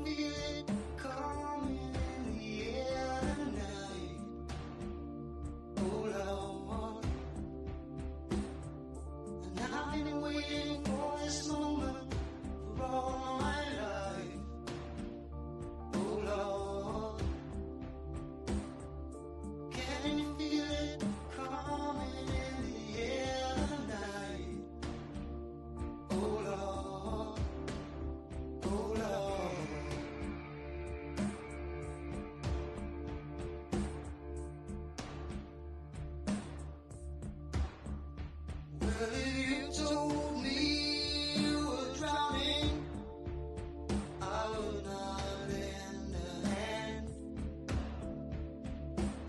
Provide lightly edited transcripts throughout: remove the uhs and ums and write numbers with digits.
feel it coming in the air tonight? Oh Lord, and I've been waiting for this moment for all my life. Oh Lord, can you feel it coming in the air tonight? Oh Lord, oh Lord. Well, if you told me you were drowning, I would not lend a hand.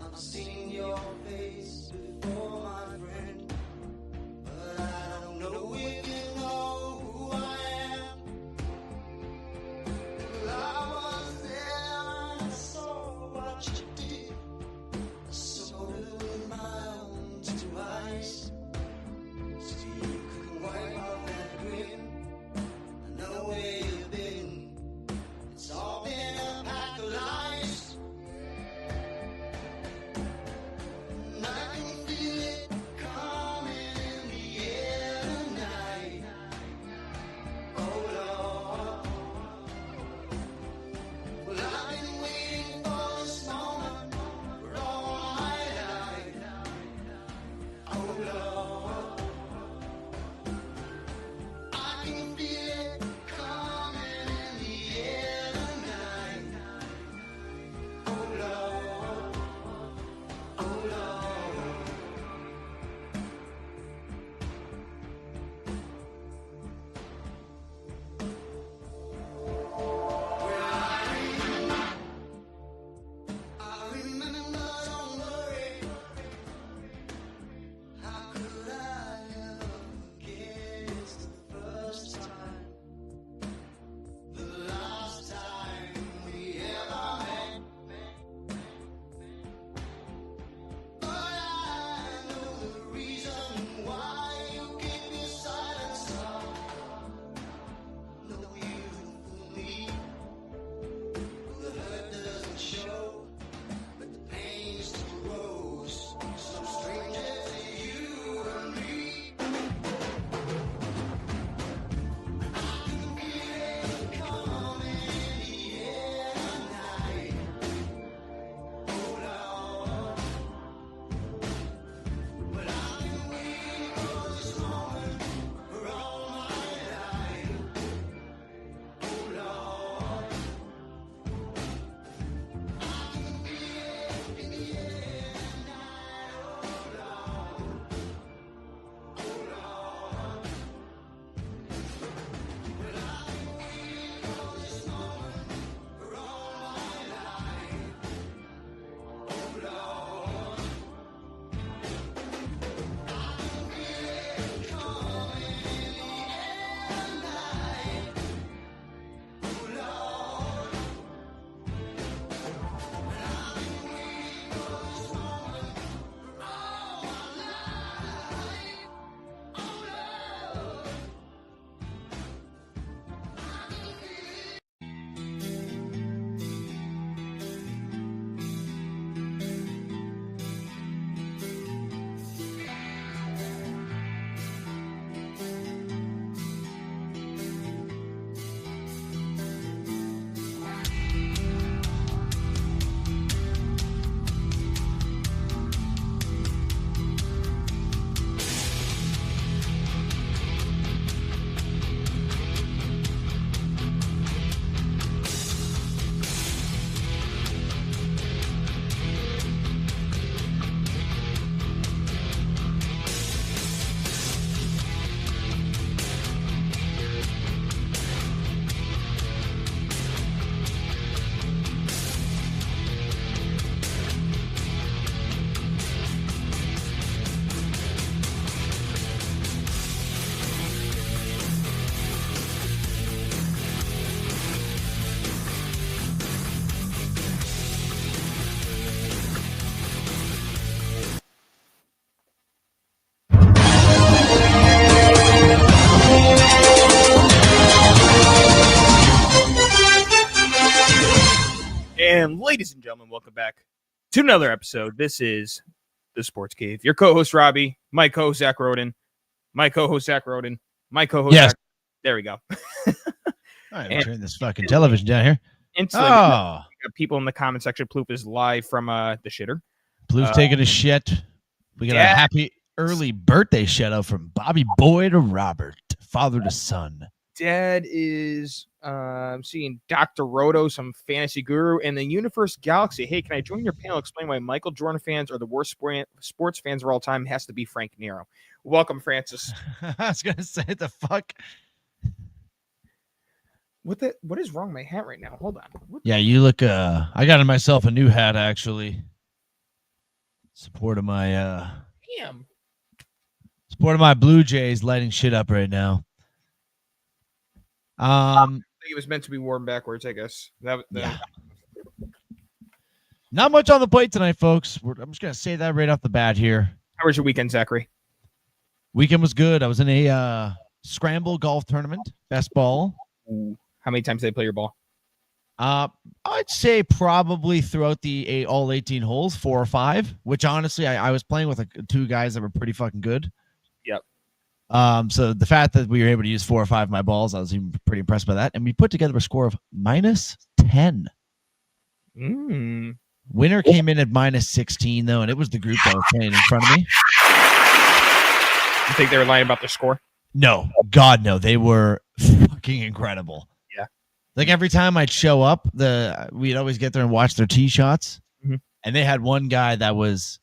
I've seen your face before, my friend, but I don't know if you know who I am. Well, I was there and I saw what you did. I saw it with my own two eyes. So you can And ladies and gentlemen, welcome back to another episode. This is the Sports Cave. Your co-host Robbie, my co-host Zach Roden, my co-host Zach Roden, my co-host Yes. Zach. There we go. All right, turn this fucking television down here. Instantly, we got people in the comment section. Ploop is live from the shitter. Plouf's taking a shit. We got a happy early birthday shout out from Bobby Boy to Robert, father to son. Dad is seeing Dr. Roto, some fantasy guru, and the Universe Galaxy. Hey, can I join your panel? Explain why Michael Jordan fans are the worst sports fans of all time. It has to be Frank Nero. Welcome, Francis. I was gonna say the fuck. What is wrong with my hat right now? Hold on. Yeah, you look. I got myself a new hat actually. Support of my Damn. Support of my Blue Jays lighting shit up right now. I think it was meant to be worn backwards, I guess. Yeah. Not much on the plate tonight, folks. I'm just gonna say that right off the bat here. How was your weekend, Zachary? Weekend was good. I was in a scramble golf tournament, best ball. Ooh. How many times did they play your ball? I'd say probably throughout the all 18 holes, 4 or 5. Which honestly, I was playing with two guys that were pretty fucking good. Yep. So the fact that we were able to use 4 or 5 of my balls, I was even pretty impressed by that. And we put together a score of -10. Winner came in at -16 though, and it was the group that was playing in front of me. You think they were lying about their score? No, God no, they were fucking incredible. Yeah, like every time I'd show up, we'd always get there and watch their tee shots, and they had one guy that was,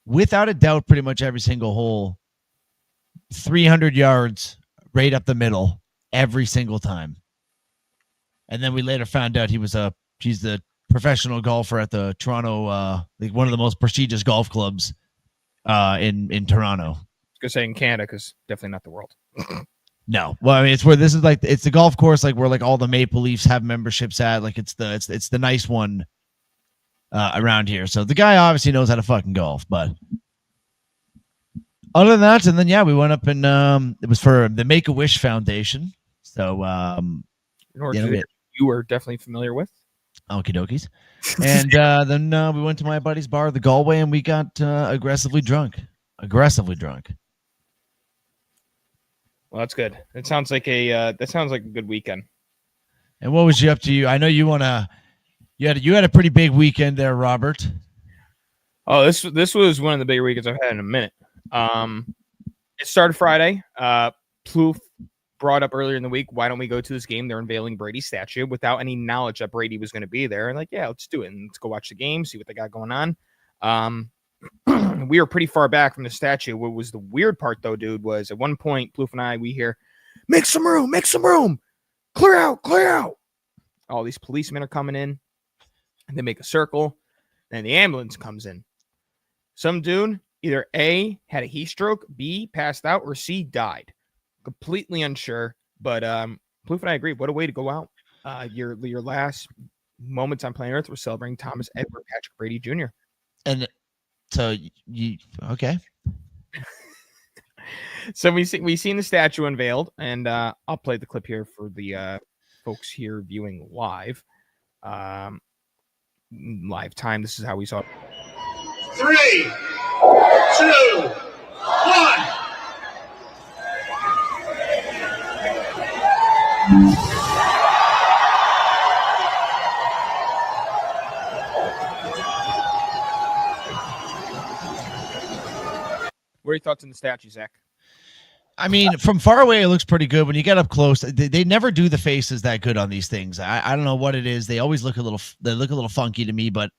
without a doubt, pretty much every single hole, 300 yards right up the middle every single time. And then we later found out he's the professional golfer at the Toronto, like one of the most prestigious golf clubs in Toronto. I was gonna say in Canada, because definitely not the world. No, well, I mean, it's where this is, like, it's the golf course, like where like all the Maple Leafs have memberships at. Like it's the nice one around here. So the guy obviously knows how to fucking golf. But other than that, and then we went up and it was for the Make-A-Wish Foundation. So you were definitely familiar with. Okie dokies. And then we went to my buddy's bar, the Galway, and we got aggressively drunk. Well, that's good. It sounds like a good weekend. And what was you up to? I know you had a pretty big weekend there, Robert. Oh, this was one of the bigger weekends I've had in a minute. It started Friday. Plouf brought up earlier in the week, why don't we go to this game? They're unveiling Brady's statue without any knowledge that Brady was going to be there. And like, yeah, let's do it. And let's go watch the game, see what they got going on. We were pretty far back from the statue. What was the weird part, though, dude, was at one point, Plouf and I, we hear, make some room, clear out. All these policemen are coming in, and they make a circle, and the ambulance comes in. Some dude, either A, had a heat stroke, B, passed out, or C, died. Completely unsure, but Plouf and I agree. What a way to go out. Your last moments on planet Earth were celebrating Thomas Edward Patrick Brady Jr. And so okay. So we seen the statue unveiled, and I'll play the clip here for the folks here viewing live. Live time. This is how we saw it. 3, 2, 1. What are your thoughts on the statue, Zach? I mean, from far away, it looks pretty good. When you get up close, they never do the faces that good on these things. I don't know what it is. They always look a little funky to me. But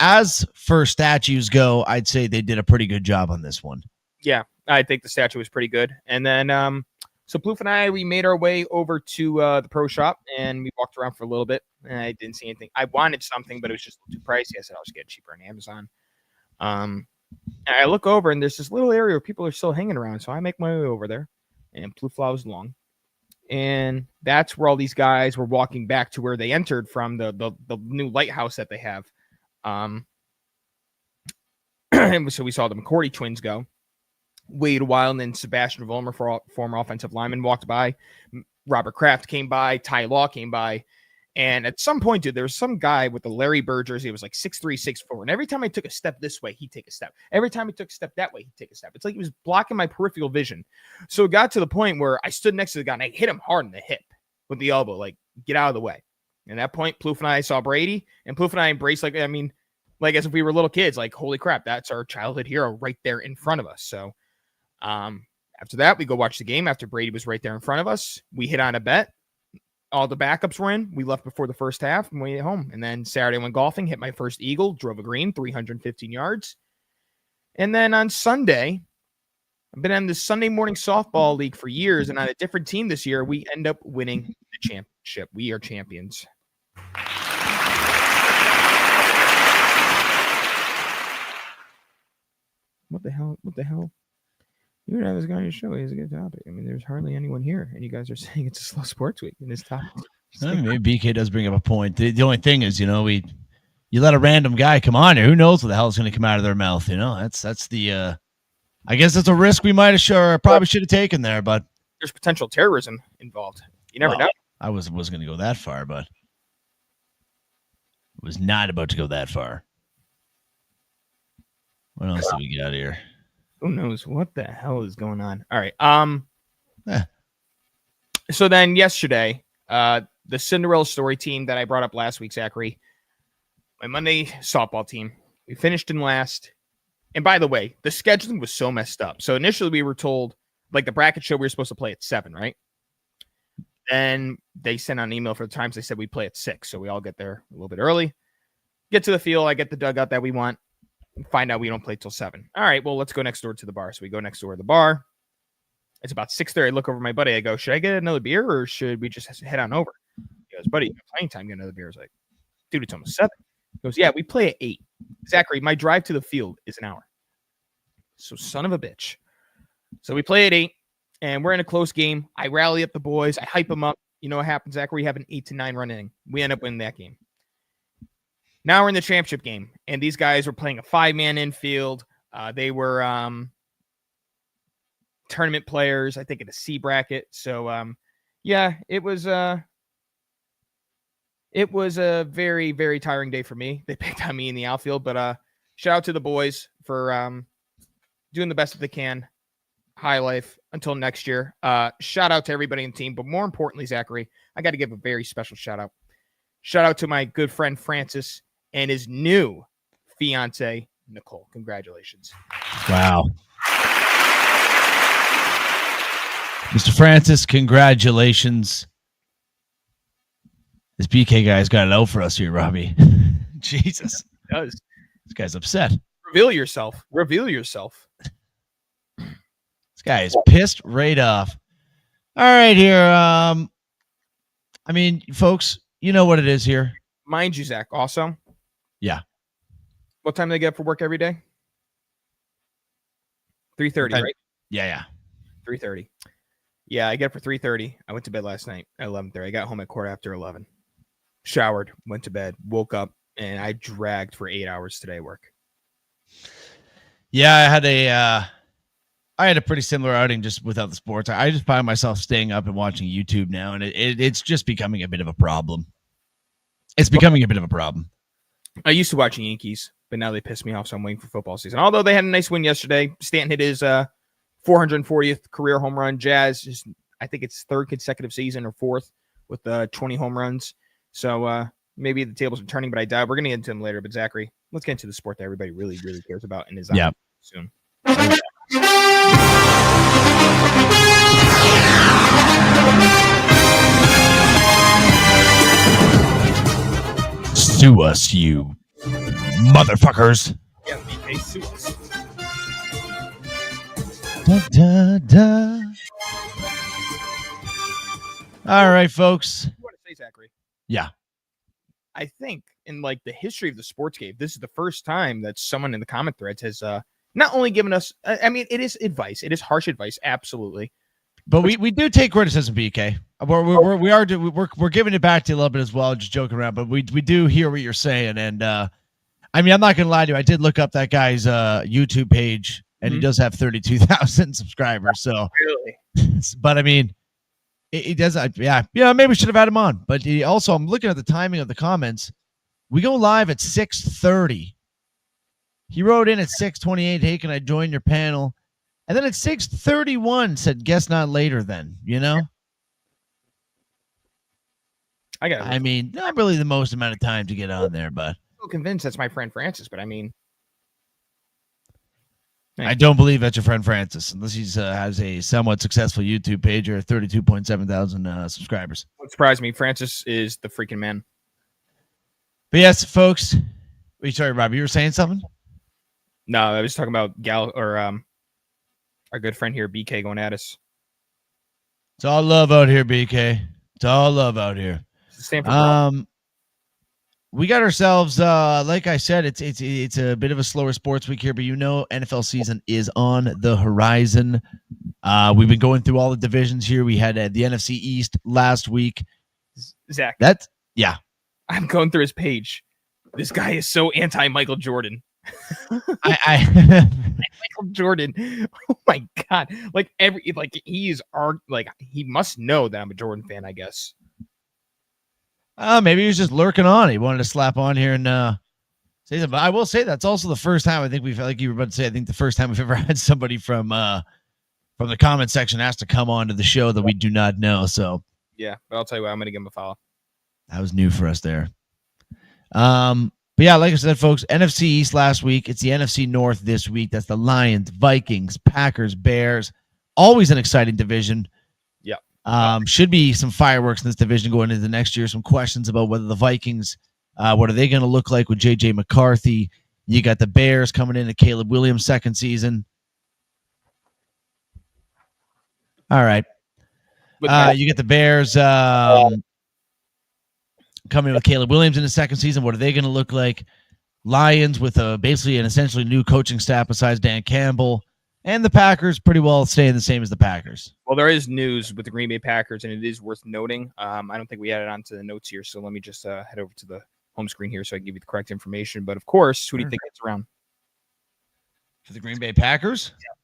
as for statues go, I'd say they did a pretty good job on this one. Yeah, I think the statue was pretty good. And then, so Plouf and I, we made our way over to the pro shop, and we walked around for a little bit. And I didn't see anything. I wanted something, but it was just too pricey. I said I'll just get it cheaper on Amazon. And I look over, and there's this little area where people are still hanging around. So I make my way over there, and Plouf follows along. And that's where all these guys were walking back to where they entered from, the new lighthouse that they have. So we saw the McCourty twins go. Waited a while, and then Sebastian Vollmer, former offensive lineman, walked by. Robert Kraft came by. Ty Law came by. And at some point, dude, there was some guy with the Larry Bird jersey. It was like 6'3", 6'4". And every time I took a step this way, he'd take a step. Every time I took a step that way, he'd take a step. It's like he was blocking my peripheral vision. So it got to the point where I stood next to the guy and I hit him hard in the hip with the elbow, like, get out of the way. And at that point, Plouffe and I saw Brady, and Plouffe and I embraced, like as if we were little kids, like, holy crap, that's our childhood hero right there in front of us. So after that, we go watch the game. After Brady was right there in front of us, we hit on a bet. All the backups were in. We left before the first half and we went home. And then Saturday went golfing, hit my first eagle, drove a green, 315 yards. And then on Sunday, I've been on this Sunday morning softball league for years. And on a different team this year, we end up winning the championship. We are champions. What the hell? You would have this guy on your show. He has a good topic. I mean, there's hardly anyone here, and you guys are saying it's a slow sports week in this topic. Maybe BK does bring up a point. The only thing is, you let a random guy come on here. Who knows what the hell is going to come out of their mouth? That's the. I guess that's a risk we might have probably should have taken there, but there's potential terrorism involved. You never know. I was going to go that far, but was not about to go that far. What else do we got here? Who knows what the hell is going on? All right. So then yesterday, the Cinderella story team that I brought up last week, Zachary, my Monday softball team, we finished in last. And by the way, the scheduling was so messed up. So initially we were told, like the bracket show, we were supposed to play at 7, right? Then they sent out an email for the times. They said we play at 6. So we all get there a little bit early. Get to the field. I get the dugout that we want. Find out we don't play till 7. All right, well, let's go next door to the bar. So we go next door to the bar. It's about 6:30. I look over at my buddy. I go, should I get another beer or should we just head on over? He goes, buddy, playing time, get another beer. I was like, dude, it's almost 7. He goes, yeah, we play at 8. Zachary, my drive to the field is an hour. So son of a bitch. So we play at 8, and we're in a close game. I rally up the boys. I hype them up. You know what happens, Zachary? We have an 8-9 run inning. We end up winning that game. Now we're in the championship game, and these guys were playing a 5-man infield. They were tournament players, I think, in a C bracket. So, yeah, it was a very, very tiring day for me. They picked on me in the outfield, but shout out to the boys for doing the best that they can. High life until next year. Shout out to everybody in the team, but more importantly, Zachary, I got to give a very special shout out. Shout out to my good friend Francis and his new fiance, Nicole. Congratulations. Wow. Mr. Francis, congratulations. This BK guy's got it out for us here, Robbie. Jesus. He does. This guy's upset. Reveal yourself. Reveal yourself. This guy is pissed right off. All right, here. I mean, folks, you know what it is here. Mind you, Zach, also. Yeah. What time do they get up for work every day? 3:30, right? Yeah. 3:30. Yeah, I get up for 3:30. I went to bed last night at 11:30. I got home at 11:15. Showered, went to bed, woke up, and I dragged for 8 hours today at work. Yeah, I had a pretty similar outing just without the sports. I just find myself staying up and watching YouTube now, and it's just becoming a bit of a problem. It's becoming a bit of a problem. I used to watch Yankees, but now they piss me off, so I'm waiting for football season. Although they had a nice win yesterday. Stanton hit his 440th career home run. Jazz, I think it's 3rd consecutive season or 4th with 20 home runs. So maybe the tables are turning, but I doubt. We're going to get into them later. But Zachary, let's get into the sport that everybody really, really cares about and is on soon. Sue us, you motherfuckers. Yeah, BK, sue us. Da, da, da. All right, folks. What do you want to say, Zachary? Yeah. I think in like the history of the sports game, this is the first time that someone in the comment threads has not only given us, I mean, it is advice. It is harsh advice. Absolutely. But we do take criticism, BK. We're giving it back to you a little bit as well, just joking around. But we do hear what you're saying, and I mean, I'm not gonna lie to you. I did look up that guy's YouTube page, and he does have 32,000 subscribers. So, really, but I mean, It does. Yeah. Maybe we should have had him on. But also, I'm looking at the timing of the comments. We go live at 6:30. He wrote in at 6:28. Hey, can I join your panel? And then at 6:31 said, guess not later then, I mean, not really the most amount of time to get on there, but I'm so convinced that's my friend Francis, but I mean, I don't believe that's your friend Francis, unless he has a somewhat successful YouTube page or 32.7 thousand subscribers. Don't surprise me. Francis is the freaking man. But yes, folks. Sorry, Rob, you were saying something? No, I was talking about our good friend here, BK, going at us. It's all love out here, BK. It's all love out here. We got ourselves, like I said, it's a bit of a slower sports week here, but NFL season is on the horizon. We've been going through all the divisions here. We had the NFC East last week. Zach, yeah. I'm going through his page. This guy is so anti Michael Jordan. Michael Jordan. Oh my god! He must know that I'm a Jordan fan, I guess. Maybe he was just lurking on. He wanted to slap on here and say something. But I will say that's also the first time I think we've, like you were about to say, I think the first time we've ever had somebody from the comment section asked to come on to the show that we do not know. So yeah, but I'll tell you what, I'm going to give him a follow. That was new for us there. But yeah, like I said, folks, NFC East last week. It's the NFC North this week. That's the Lions, Vikings, Packers, Bears. Always an exciting division. Yeah. Should be some fireworks in this division going into the next year. Some questions about whether the Vikings, what are they going to look like with J.J. McCarthy? You got the Bears coming in at Caleb Williams' second season. All right. You get the Bears coming with Caleb Williams in the second season. What are they going to look like? Lions with basically an essentially new coaching staff besides Dan Campbell. And the Packers pretty well staying the same as the Packers. Well, there is news with the Green Bay Packers, and it is worth noting. I don't think we had it onto the notes here, so let me just head over to the home screen here so I can give you the correct information. But, of course, who do you think gets around? For the Green Bay Packers? Yeah.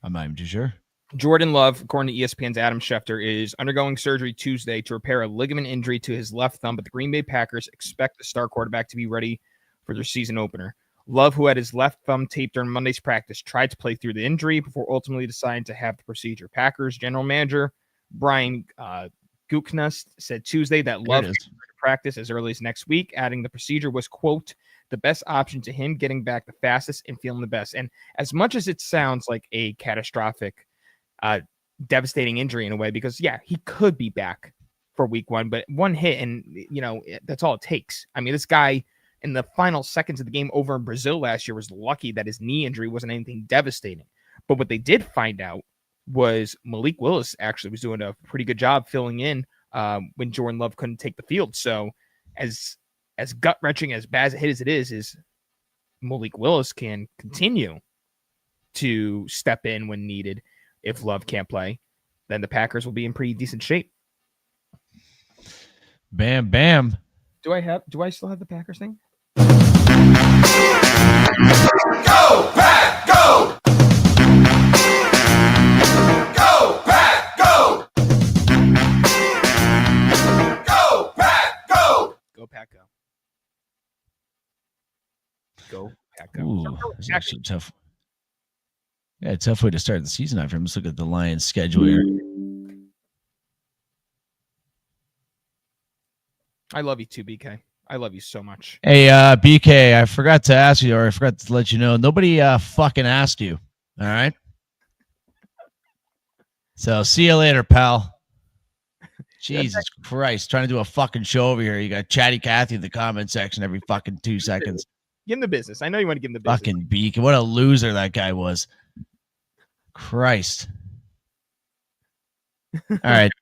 I'm not even too sure. Jordan Love, according to ESPN's Adam Schefter, is undergoing surgery Tuesday to repair a ligament injury to his left thumb, but the Green Bay Packers expect the star quarterback to be ready for their season opener. Love, who had his left thumb taped during Monday's practice, tried to play through the injury before ultimately deciding to have the procedure. Packers general manager Brian Gutekunst said Tuesday that Love could practice as early as next week, adding the procedure was, quote, the best option to him getting back the fastest and feeling the best. And as much as it sounds like a catastrophic, devastating injury in a way, because, yeah, he could be back for week one, but one hit and, that's all it takes. I mean, this guy in the final seconds of the game over in Brazil last year was lucky that his knee injury wasn't anything devastating. But what they did find out was Malik Willis actually was doing a pretty good job filling in when Jordan Love couldn't take the field. So as gut-wrenching, as bad a hit as it is Malik Willis can continue to step in when needed. If Love can't play, then the Packers will be in pretty decent shape. Bam, bam. Do I still have the Packers thing? Go, Pack, go! Go, Pack, go! Go, Pack, go! Go, Pack, go. Go, Pack, go. Ooh, that's actually tough. Yeah, tough way to start the season after. Let's look at the Lions' schedule here. I love you too, BK. I love you so much. Hey, BK, I forgot to ask you, or I forgot to let you know, nobody fucking asked you. All right? So, see you later, pal. Jesus Christ. Trying to do a fucking show over here. You got Chatty Cathy in the comment section every fucking 2 seconds. Give him the business. I know you want to give him the business. Fucking BK. What a loser that guy was. Christ. All right.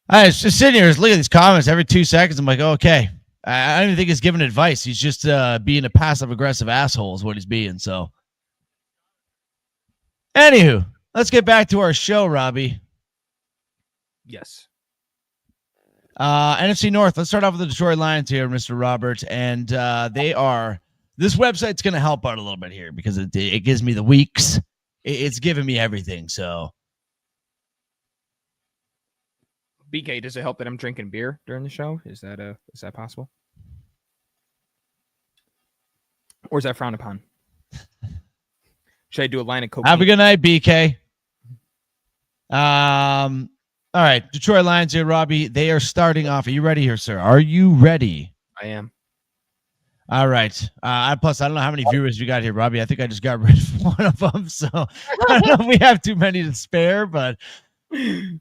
I was just sitting here, just looking at these comments every 2 seconds. I'm like, okay. I don't even think he's giving advice. He's just being a passive-aggressive asshole is what he's being. So, anywho, let's get back to our show, Robbie. Yes. NFC North. Let's start off with the Detroit Lions here, Mr. Roberts. And they are – this website's going to help out a little bit here because it gives me the weeks. It's giving me everything. So, BK, does it help that I'm drinking beer during the show? Is that possible? Or is that frowned upon? Should I do a line of cocaine? Have a good night, BK. All right, Detroit Lions here, Robbie. They are starting off. Are you ready here, sir? Are you ready? I am. All right. Plus, I don't know how many viewers we got here, Robbie. I think I just got rid of one of them, so I don't know if we have too many to spare. But maybe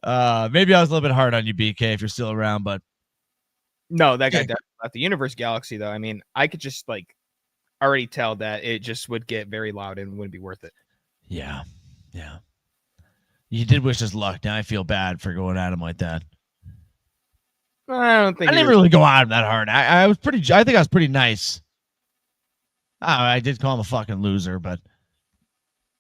I was a little bit hard on you, BK, if you're still around. But no, that guy definitely left the Universe Galaxy, though. I mean, I could just already tell that it just would get very loud and wouldn't be worth it. Yeah. You did wish us luck. Now I feel bad for going at him like that. I don't think I didn't really go at him that hard. I think I was pretty nice. I did call him a fucking loser, but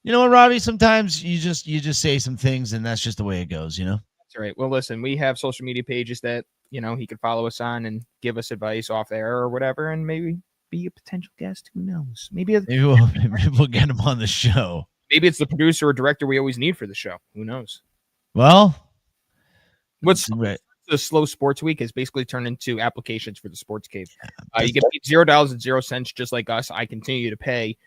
you know what, Robbie? Sometimes you just say some things, and that's just the way it goes, you know? That's right. Well, listen, we have social media pages that, he could follow us on and give us advice off air or whatever, and maybe be a potential guest. Who knows? Maybe we'll get him on the show. Maybe it's the producer or director we always need for the show. Who knows? Well, what's right. The slow sports week has basically turned into applications for the sports cave. You get paid $0.00 just like us. I continue to pay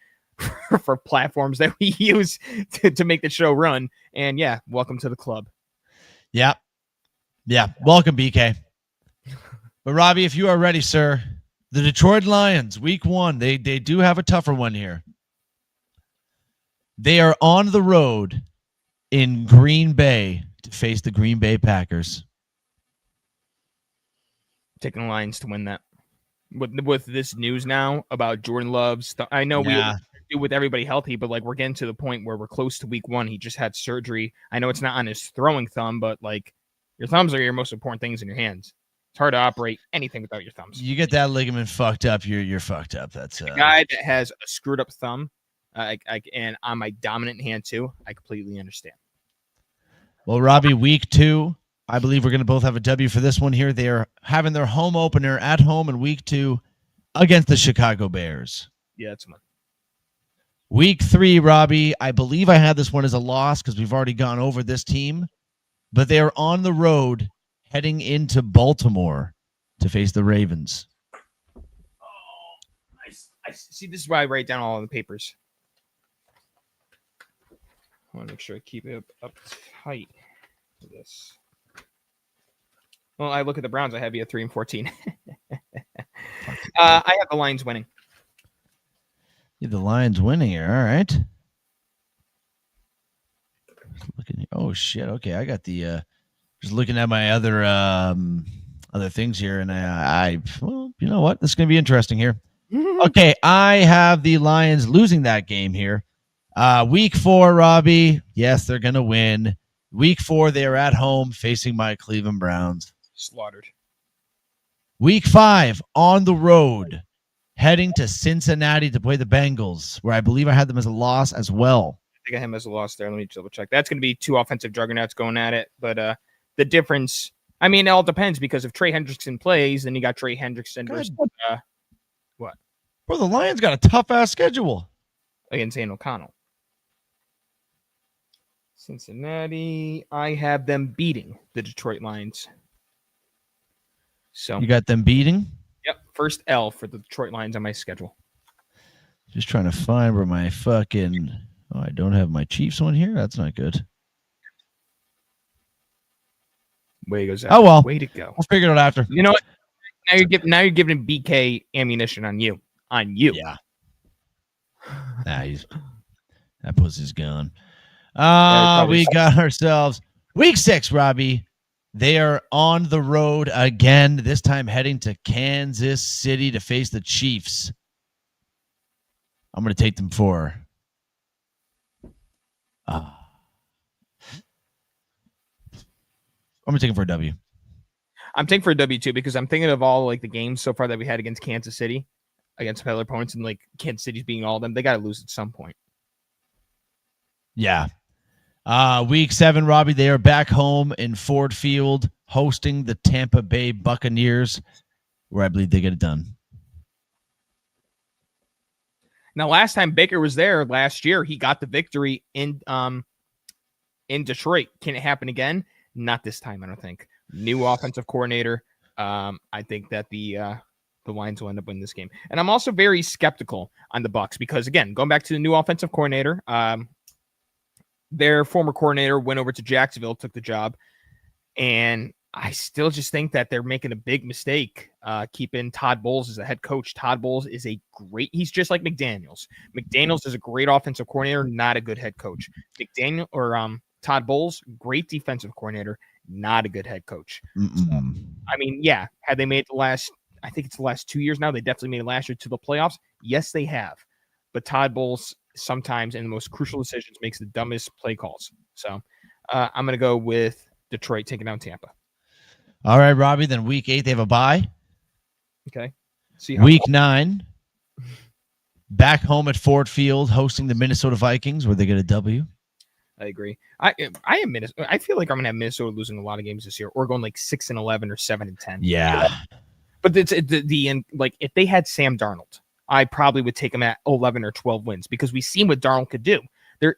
for platforms that we use to make the show run. And yeah, welcome to the club. Yeah. Welcome, BK. But Robbie, if you are ready, sir, the Detroit Lions, week 1, they do have a tougher one here. They are on the road in Green Bay to face the Green Bay Packers. Taking the Lions to win that. With this news now about Jordan Love's, I know we do with everybody healthy, but we're getting to the point where we're close to week 1. He just had surgery. I know it's not on his throwing thumb, but your thumbs are your most important things in your hands. It's hard to operate anything without your thumbs. You get that ligament fucked up, you're fucked up. That's a guy that has a screwed up thumb. And on my dominant hand too, I completely understand. Well, Robbie, week 2, I believe we're going to both have a W for this one here. They are having their home opener at home in week 2 against the Chicago Bears. Yeah, that's one. Week 3, Robbie, I believe I had this one as a loss because we've already gone over this team, but they are on the road heading into Baltimore to face the Ravens. Oh, I see. This is why I write down all of the papers. I want to make sure I keep it up tight for this. Well, I look at the Browns. I have you at 3-14. I have the Lions winning. The Lions winning here. All right. Oh shit. Okay, I got the. Just looking at my other things here, and well, you know what? This is gonna be interesting here. Okay, I have the Lions losing that game here. Week 4, Robbie. Yes, they're going to win. Week 4, they are at home facing my Cleveland Browns. Slaughtered. Week 5, on the road, heading to Cincinnati to play the Bengals, where I believe I had them as a loss as well. I think I had him as a loss there. Let me double check. That's going to be 2 offensive juggernauts going at it. But the difference, I mean, it all depends because if Trey Hendrickson plays, then you got Trey Hendrickson versus what? Bro, the Lions got a tough-ass schedule. Against Aiden O'Connell. Cincinnati, I have them beating the Detroit Lions. So you got them beating? Yep. First L for the Detroit Lions on my schedule. Just trying to find where my fucking... Oh, I don't have my Chiefs one here. That's not good. Way goes out. Oh, well. Way to go. We'll figure it out after. You know what? Now you're giving BK ammunition on you. On you. Yeah. That pussy's gone. We got ourselves week 6, Robbie. They are on the road again, this time heading to Kansas City to face the Chiefs. I'm going to take them for I'm going to take them for a W. I'm taking for a W too because I'm thinking of all the games so far that we had against Kansas City, against other opponents, and Kansas City's being all of them. They got to lose at some point. Yeah. Week 7, Robbie, they are back home in Ford Field hosting the Tampa Bay Buccaneers, where I believe they get it done. Now, last time Baker was there last year, he got the victory in Detroit. Can it happen again? Not this time, I don't think. New offensive coordinator. I think that the Lions will end up winning this game. And I'm also very skeptical on the Bucs because, again, going back to the new offensive coordinator, their former coordinator went over to Jacksonville, took the job, and I still just think that they're making a big mistake keeping Todd Bowles as a head coach. Todd Bowles is he's just like McDaniels. McDaniels is a great offensive coordinator, not a good head coach. Todd Bowles, great defensive coordinator, not a good head coach. So, I mean, yeah, had they made I think it's the last 2 years now, they definitely made it last year to the playoffs. Yes, they have. But Todd Bowles sometimes in the most crucial decisions makes the dumbest play calls. So I'm going to go with Detroit taking down Tampa. All right, Robbie. Then week 8, they have a bye. Okay. Week 9, back home at Ford Field, hosting the Minnesota Vikings, where they get a W. I agree. I am Minnesota. I feel like I'm going to have Minnesota losing a lot of games this year, or going like 6-11 or 7-10. Yeah. But it's the end. Like if they had Sam Darnold, I probably would take him at 11 or 12 wins because we've seen what Darnold could do.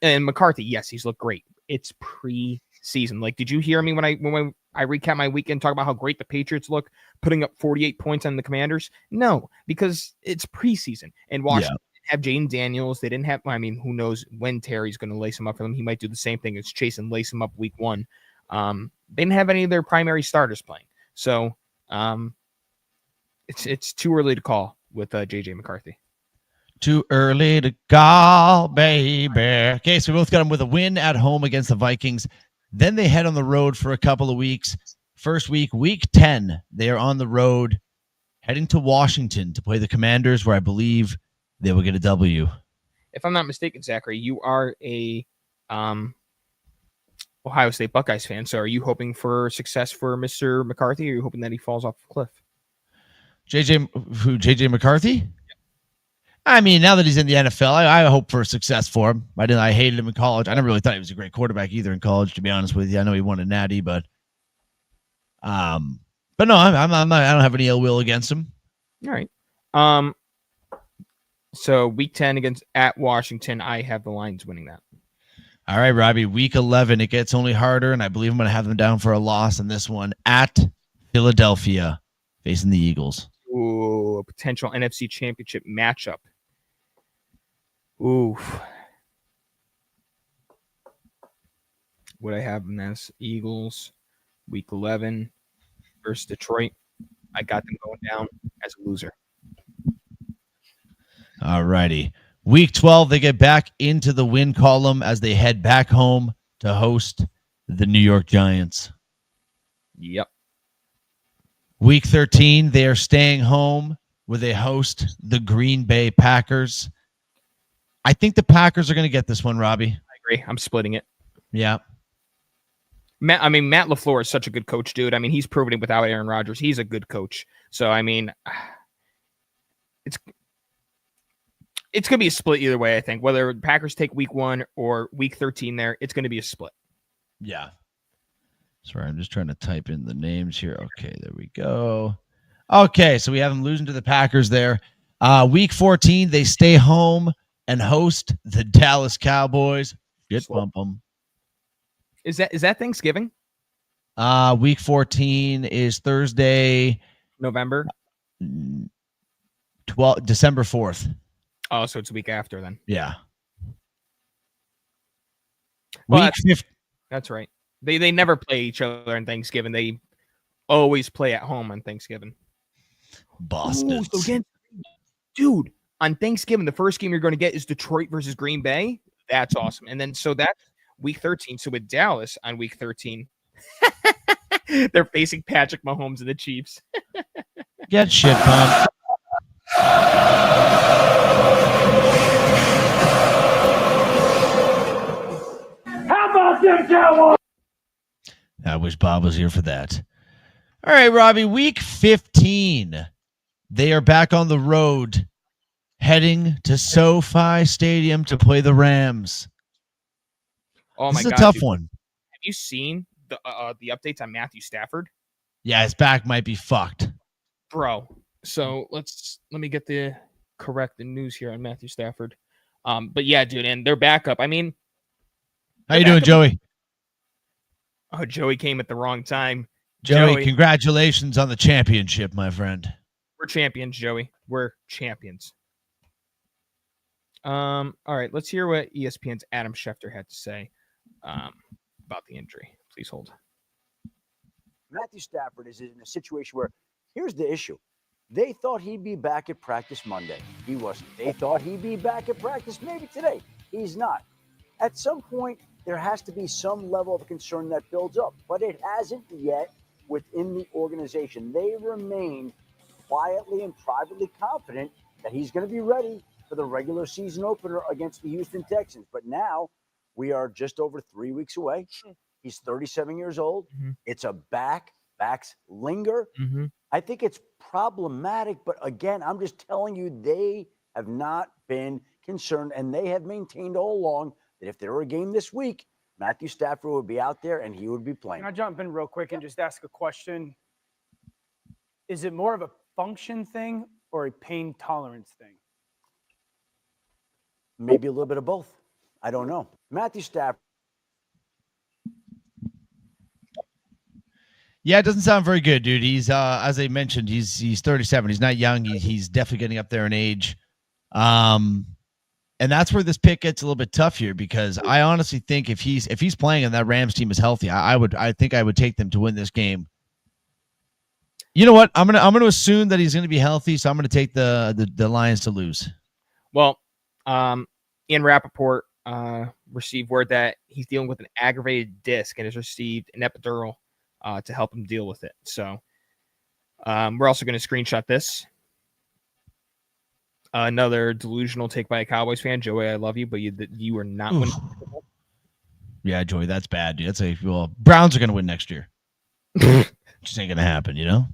And McCarthy, yes, he's looked great. It's preseason. Like, did you hear me when I recap my weekend, talk about how great the Patriots look, putting up 48 points on the Commanders? No, because it's preseason. And Washington didn't have Jaden Daniels. They didn't have, I mean, who knows when Terry's going to lace him up for them. He might do the same thing as Chase and lace him up week 1. They didn't have any of their primary starters playing. So it's too early to call with JJ McCarthy. Too early to call, baby. Okay, so we both got them with a win at home against the Vikings. Then they head on the road for a couple of weeks. First week, week 10, they are on the road heading to Washington to play the Commanders, where I believe they will get a W. If I'm not mistaken, Zachary, you are a Ohio State Buckeyes fan. So are you hoping for success for Mr. McCarthy, or are you hoping that he falls off the cliff? JJ McCarthy? I mean, now that he's in the NFL, I hope for success for him. I hated him in college. I never really thought he was a great quarterback either in college, to be honest with you. I know he won a natty, but no, I'm not, I don't have any ill will against him. All right. So week 10 at Washington, I have the Lions winning that. All right, Robbie. Week 11, it gets only harder, and I believe I'm going to have them down for a loss in this one at Philadelphia, facing the Eagles. Ooh, a potential NFC Championship matchup. Ooh. Would I have them as Eagles week 11 versus Detroit? I got them going down as a loser. All righty. Week 12, they get back into the win column as they head back home to host the New York Giants. Yep. Week 13, they are staying home where they host the Green Bay Packers. I think the Packers are going to get this one, Robbie. I agree. I'm splitting it. Yeah. Matt LaFleur is such a good coach, dude. I mean, he's proven it without Aaron Rodgers. He's a good coach. So, I mean, it's going to be a split either way, I think. Whether Packers take week 1 or week 13 there, it's going to be a split. Yeah. Sorry, I'm just trying to type in the names here. Okay, there we go. Okay, so we have them losing to the Packers there. Week 14, they stay home and host the Dallas Cowboys. Get bump them. Is that Thanksgiving? Week 14 is Thursday, November December 4th. Oh, so it's a week after then. Yeah. Well, week 15. That's right. They never play each other on Thanksgiving. They always play at home on Thanksgiving. Boston. Dude, on Thanksgiving, the first game you're going to get is Detroit versus Green Bay. That's awesome. And then so that's week 13. So with Dallas on week 13, they're facing Patrick Mahomes and the Chiefs. Get shit pumped. How about them Cowboys? I wish Bob was here for that. All right, Robbie, week 15. They are back on the road, heading to SoFi Stadium to play the Rams. Oh this my is God, a tough dude. one. Have you seen the updates on Matthew Stafford? Yeah, his back might be fucked. Bro. So let me get the correct news here on Matthew Stafford. But yeah, dude, and their backup. I mean, how you doing, Joey? Oh, Joey came at the wrong time. Joey, congratulations on the championship, my friend. We're champions, Joey. We're champions. All right, let's hear what ESPN's Adam Schefter had to say about the injury. Please hold. Matthew Stafford is in a situation where, here's the issue. They thought he'd be back at practice Monday. He wasn't. They thought he'd be back at practice maybe today. He's not. At some point, there has to be some level of concern that builds up, but it hasn't yet within the organization. They remain quietly and privately confident that he's going to be ready for the regular season opener against the Houston Texans. But now we are just over 3 weeks away. He's 37 years old. Mm-hmm. It's a backs linger. Mm-hmm. I think it's problematic, but again, I'm just telling you, they have not been concerned, and they have maintained all along that if there were a game this week, Matthew Stafford would be out there and he would be playing. Can I jump in real quick and just ask a question? Is it more of a function thing or a pain tolerance thing? Maybe a little bit of both. I don't know. Matthew Stafford. Yeah, it doesn't sound very good, dude. He's as I mentioned, he's 37. He's not young. He's definitely getting up there in age. And that's where this pick gets a little bit tough here, because I honestly think if he's playing and that Rams team is healthy, I think I would take them to win this game. You know what? I'm gonna assume that he's gonna be healthy, so I'm gonna take the Lions to lose. Well, Ian Rappaport received word that he's dealing with an aggravated disc and has received an epidural to help him deal with it. So we're also going to screenshot this. Another delusional take by a Cowboys fan. Joey, I love you, but you are not winning. Yeah, Joey, that's bad, dude. Browns are going to win next year. Just ain't going to happen, you know?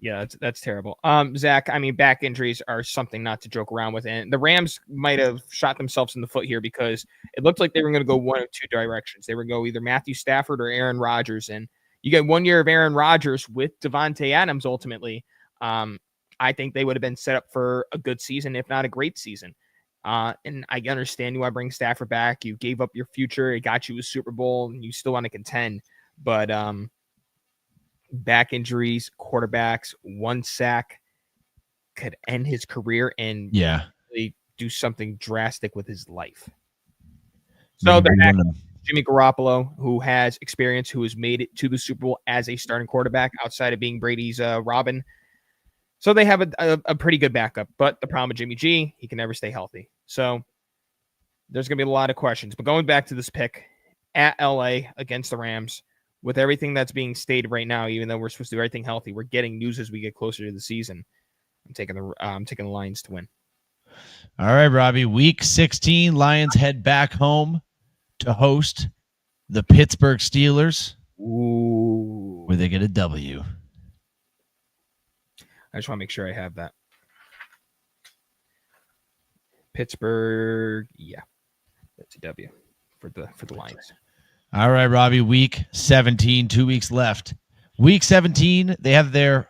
Yeah, that's terrible. Zach, I mean, back injuries are something not to joke around with. And the Rams might have shot themselves in the foot here, because it looked like they were going to go one of two directions. They were going to go either Matthew Stafford or Aaron Rodgers. And you get 1 year of Aaron Rodgers with Devontae Adams ultimately. I think they would have been set up for a good season, if not a great season. And I understand you want to bring Stafford back. You gave up your future. It got you a Super Bowl, and you still want to contend. But back injuries, quarterbacks, one sack could end his career and really do something drastic with his life. So Jimmy Garoppolo, who has experience, who has made it to the Super Bowl as a starting quarterback outside of being Brady's Robin. So they have a pretty good backup. But the problem with Jimmy G, he can never stay healthy. So there's going to be a lot of questions. But going back to this pick at LA against the Rams, with everything that's being stated right now, even though we're supposed to do everything healthy, we're getting news as we get closer to the season. I'm taking the Lions to win. All right, Robbie. Week 16, Lions head back home to host the Pittsburgh Steelers. Ooh. Where they get a W. I just want to make sure I have that. Pittsburgh, yeah. That's a W for the Lions. All right, Robbie, week 17, 2 weeks left. Week 17, they have they're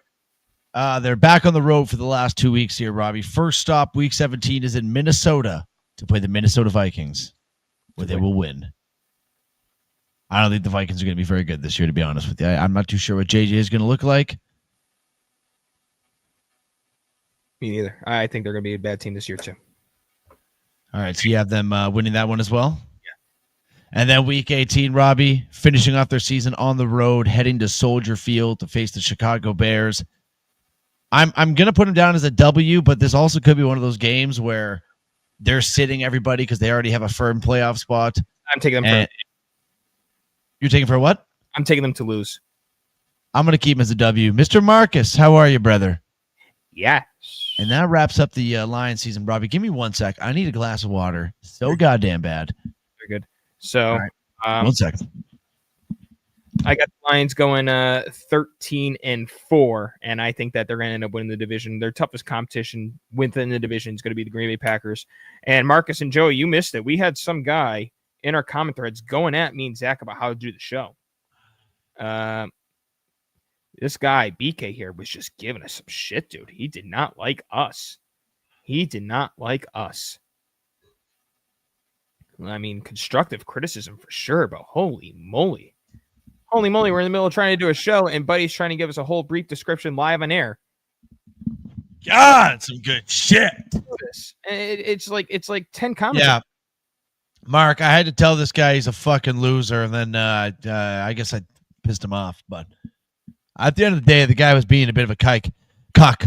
back on the road for the last 2 weeks here, Robbie. First stop, week 17, is in Minnesota to play the Minnesota Vikings, where they will win. I don't think the Vikings are going to be very good this year, to be honest with you. I'm not too sure what JJ is going to look like. Me neither. I think they're going to be a bad team this year, too. All right, so you have them winning that one as well? And then week 18, Robbie, finishing off their season on the road, heading to Soldier Field to face the Chicago Bears. I'm going to put them down as a W, but this also could be one of those games where they're sitting everybody because they already have a firm playoff spot. I'm taking them You're taking for what? I'm taking them to lose. I'm going to keep them as a W. Mr. Marcus, how are you, brother? Yeah. And that wraps up the Lions season, Robbie. Give me 1 sec. I need a glass of water. So goddamn bad. Very good. So, right. 1 second. I got the Lions going 13-4, and I think that they're going to end up winning the division. Their toughest competition within the division is going to be the Green Bay Packers. And Marcus and Joey, you missed it. We had some guy in our comment threads going at me and Zach about how to do the show. This guy, BK here, was just giving us some shit, dude. He did not like us. I mean, constructive criticism for sure, but holy moly. Holy moly, we're in the middle of trying to do a show, and Buddy's trying to give us a whole brief description live on air. God, some good shit. It's like 10 comments. Yeah. Mark, I had to tell this guy he's a fucking loser, and then I guess I pissed him off. But at the end of the day, the guy was being a bit of a kike. Cock.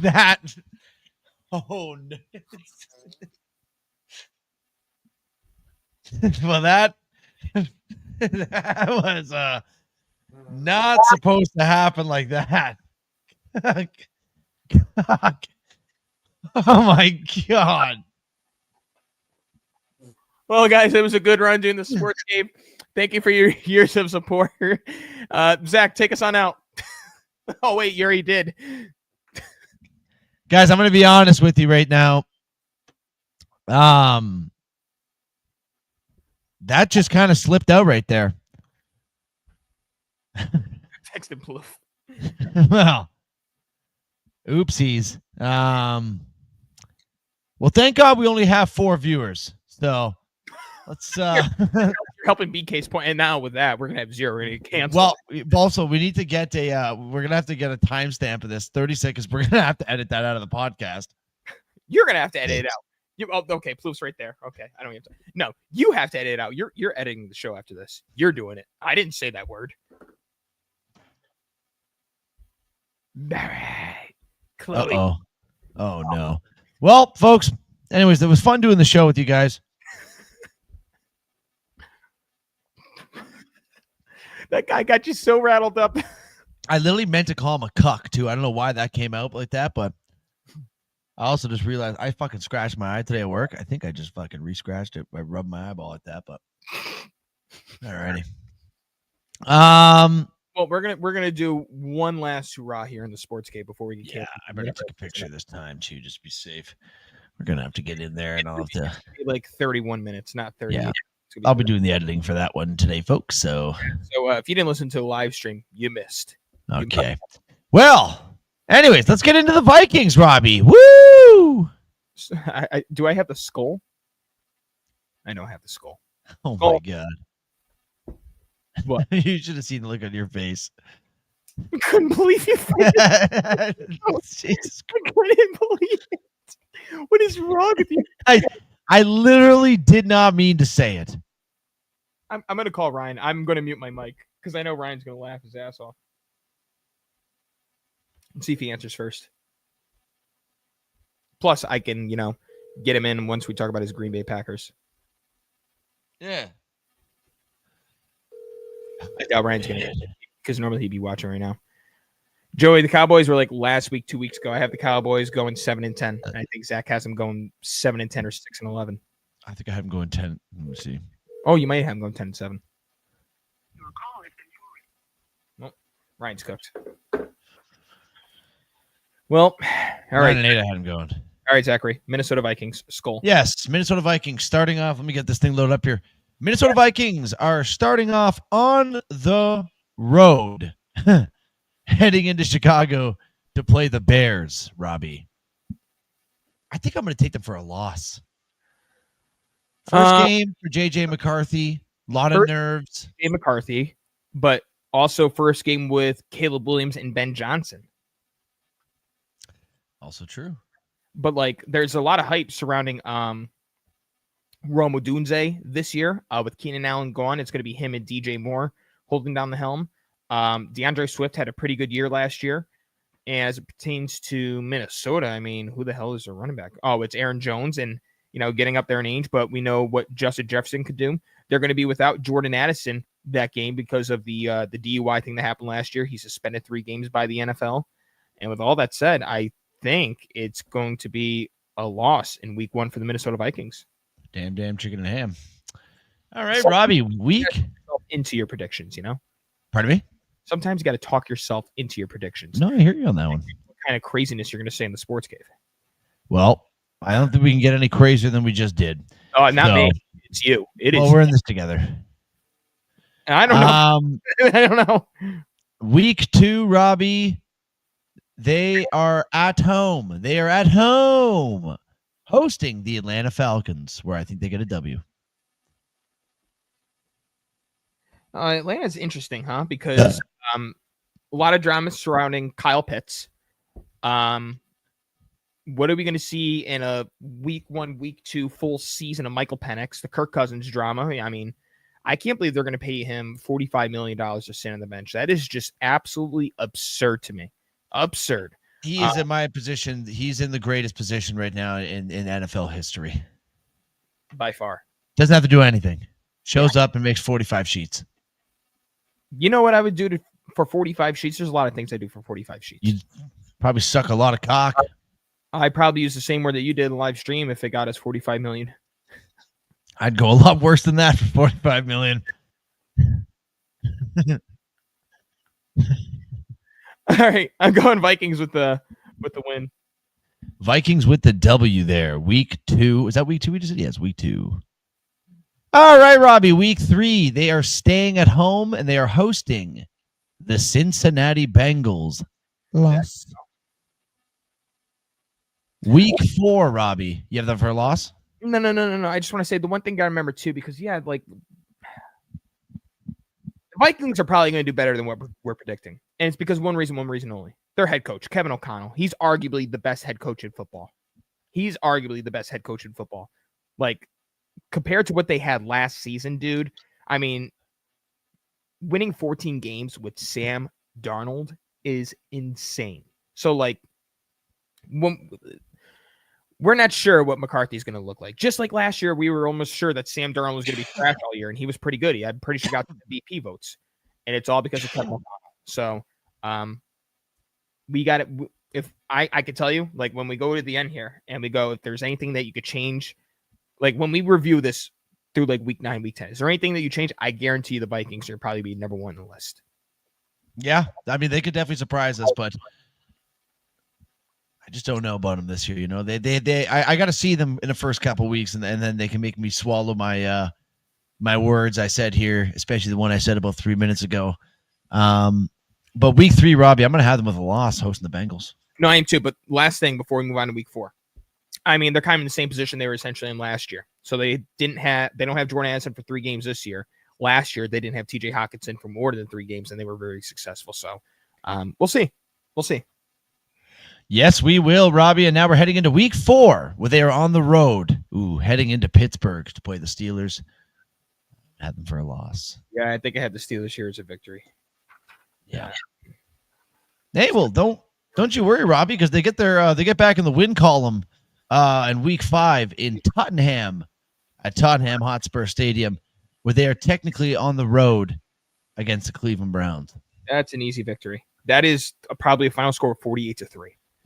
That. Oh, no. Well, that was not supposed to happen like that. Cock. Oh my God. Well, guys, it was a good run doing the sports game. Thank you for your years of support. Zach, take us on out. Oh, wait, you already did. Guys, I'm going to be honest with you right now. That just kind of slipped out right there. Text him, Plouffe. Well, oopsies. Well, thank God we only have 4 viewers. So let's You're helping BK's point, and now with that, we're gonna have 0. We're gonna cancel. well, also we need to get a we're gonna have to get a timestamp of this 30 seconds. We're gonna have to edit that out of the podcast. You're gonna have to edit it out. Okay, Plouffe's right there. Okay, I don't have to. No, you have to edit it out. You're editing the show after this. You're doing it. I didn't say that word. All right, Chloe. Oh no. Well, folks, anyways, it was fun doing the show with you guys. That guy got you so rattled up. I literally meant to call him a cuck too. I don't know why that came out like that, but I also just realized I fucking scratched my eye today at work. I think I just fucking re-scratched it. I rubbed my eyeball at that, but alrighty. Well, we're gonna do one last hurrah here in the sports game before we get yeah, I better take a picture this time too, just be safe. We're gonna have to get in there, and I'll have to like 31 minutes, not 30. Yeah, I'll be doing the editing for that one today, folks. So if you didn't listen to the live stream, you missed. Okay. Well, anyways, let's get into the Vikings, Robbie. Woo! Do I have the skull? I know I have the skull. Oh my God. What? You should have seen the look on your face. I couldn't believe you. Jesus. I couldn't believe it. What is wrong with you? I literally did not mean to say it. I'm going to call Ryan. I'm going to mute my mic because I know Ryan's going to laugh his ass off. Let's see if he answers first. Plus, I can, get him in once we talk about his Green Bay Packers. Yeah. I doubt Ryan's going to answer because normally he'd be watching right now. Joey, the Cowboys were like last week, 2 weeks ago. I have the Cowboys going 7-10. And I think Zach has them going 7-10 or 6-11. I think I have them going 10. Let me see. Oh, you might have them going 10-7. Well, Ryan's cooked. Well, all right. 9-8 I had them going. All right, Zachary. Minnesota Vikings, skull. Yes, Minnesota Vikings starting off. Let me get this thing loaded up here. Minnesota Vikings are starting off on the road, heading into Chicago to play the Bears, Robbie. I think I'm going to take them for a loss. First game for J.J. McCarthy. A lot of nerves. J.J. McCarthy, but also first game with Caleb Williams and Ben Johnson. Also true. But, there's a lot of hype surrounding Rome Odunze this year. With Keenan Allen gone, it's going to be him and DJ Moore holding down the helm. DeAndre Swift had a pretty good year last year. And as it pertains to Minnesota, I mean, who the hell is their running back? Oh, it's Aaron Jones and, getting up there in age, but we know what Justin Jefferson could do. They're going to be without Jordan Addison that game because of the DUI thing that happened last year. He's suspended 3 games by the NFL. And with all that said, I think it's going to be a loss in week 1 for the Minnesota Vikings. Damn chicken and ham. All right, Robbie, week into your predictions, Pardon me? Sometimes you got to talk yourself into your predictions. No, I hear you on that one. What kind of craziness you're going to say in the sports cave? Well, I don't think we can get any crazier than we just did. Oh, not me. It's you. It is. Well, we're in this together. I don't know. I don't know. Week 2, Robbie. They are at home. They are at home hosting the Atlanta Falcons, where I think they get a W. Atlanta's interesting, huh? Because a lot of drama surrounding Kyle Pitts. What are we going to see in a week 1, week 2 full season of Michael Penix, the Kirk Cousins drama? I mean, I can't believe they're going to pay him $45 million to sit on the bench. That is just absolutely absurd to me. Absurd. He is in my position. He's in the greatest position right now in NFL history. By far. Doesn't have to do anything. Shows up and makes 45 sheets. You know what I would do for 45 sheets? There's a lot of things I do for 45 sheets. You'd probably suck a lot of cock. I probably use the same word that you did in the live stream if it got us 45 million. I'd go a lot worse than that for 45 million. All right, I'm going Vikings with the win. Vikings with the W there. Week 2. Is that week 2 we just said? Yes, week 2. All right, Robbie. Week 3. They are staying at home and they are hosting the Cincinnati Bengals. Loss. Week 4, Robbie. You have them for a loss? No. I just want to say the one thing I remember too, because like the Vikings are probably going to do better than what we're predicting, and it's because one reason only. Their head coach, Kevin O'Connell. He's arguably the best head coach in football. Like compared to what they had last season, dude. I mean, winning 14 games with Sam Darnold is insane. So like, we're not sure what McCarthy's going to look like. Just like last year, we were almost sure that Sam Darnold was going to be trash all year, and he was pretty good. I'm pretty sure he got the VP votes, and it's all because of Kevin O'Connell. So, we got it. If I could tell you, like when we go to the end here, and we go, if there's anything that you could change, like when we review this through like week 9, week 10, is there anything that you change? I guarantee you the Vikings are probably be number 1 on the list. Yeah, I mean they could definitely surprise us, but I just don't know about them this year. You know, I got to see them in the first couple of weeks, and then they can make me swallow my my words I said here, especially the one I said about 3 minutes ago. But week 3, Robbie, I'm going to have them with a loss hosting the Bengals. No, I am too. But last thing before we move on to week 4, I mean they're kind of in the same position they were essentially in last year. So they don't have Jordan Addison for 3 games this year. Last year they didn't have TJ Hawkinson for more than 3 games, and they were very successful. So we'll see. Yes, we will, Robbie. And now we're heading into week 4, where they are on the road. Heading into Pittsburgh to play the Steelers. Had them for a loss. Yeah, I think I had the Steelers here as a victory. Yeah. Hey, well, don't you worry, Robbie, because they get back in the win column in week 5 in Tottenham at Tottenham Hotspur Stadium, where they are technically on the road against the Cleveland Browns. That's an easy victory. That is probably a final score of 48-3.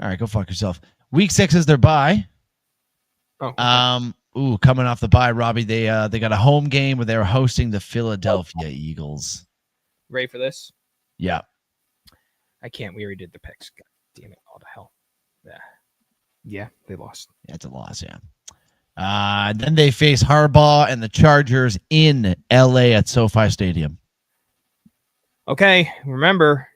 All right, go fuck yourself. Week 6 is their bye. Oh, okay. Coming off the bye, Robbie, they got a home game where they're hosting the Philadelphia Eagles. Ready for this? Yeah. I can't. We already did the picks. God damn it. All the hell. Yeah, they lost. That's a loss, yeah. Then they face Harbaugh and the Chargers in LA at SoFi Stadium. Okay, remember,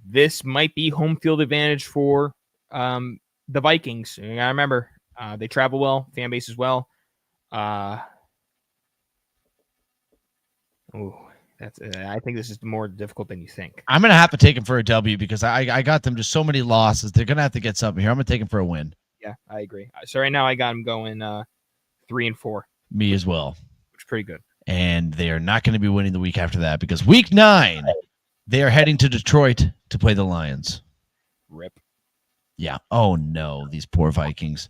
this might be home field advantage for the Vikings. You gotta remember, they travel well, fan base as well. I think this is more difficult than you think. I'm gonna have to take them for a W because I got them just so many losses. They're gonna have to get something here. I'm gonna take them for a win. Yeah, I agree. So right now I got them going 3-4. Me as well. Which is pretty good. And they are not going to be winning the week after that because week 9, they are heading to Detroit to play the Lions. Rip. Yeah. Oh, no. These poor Vikings.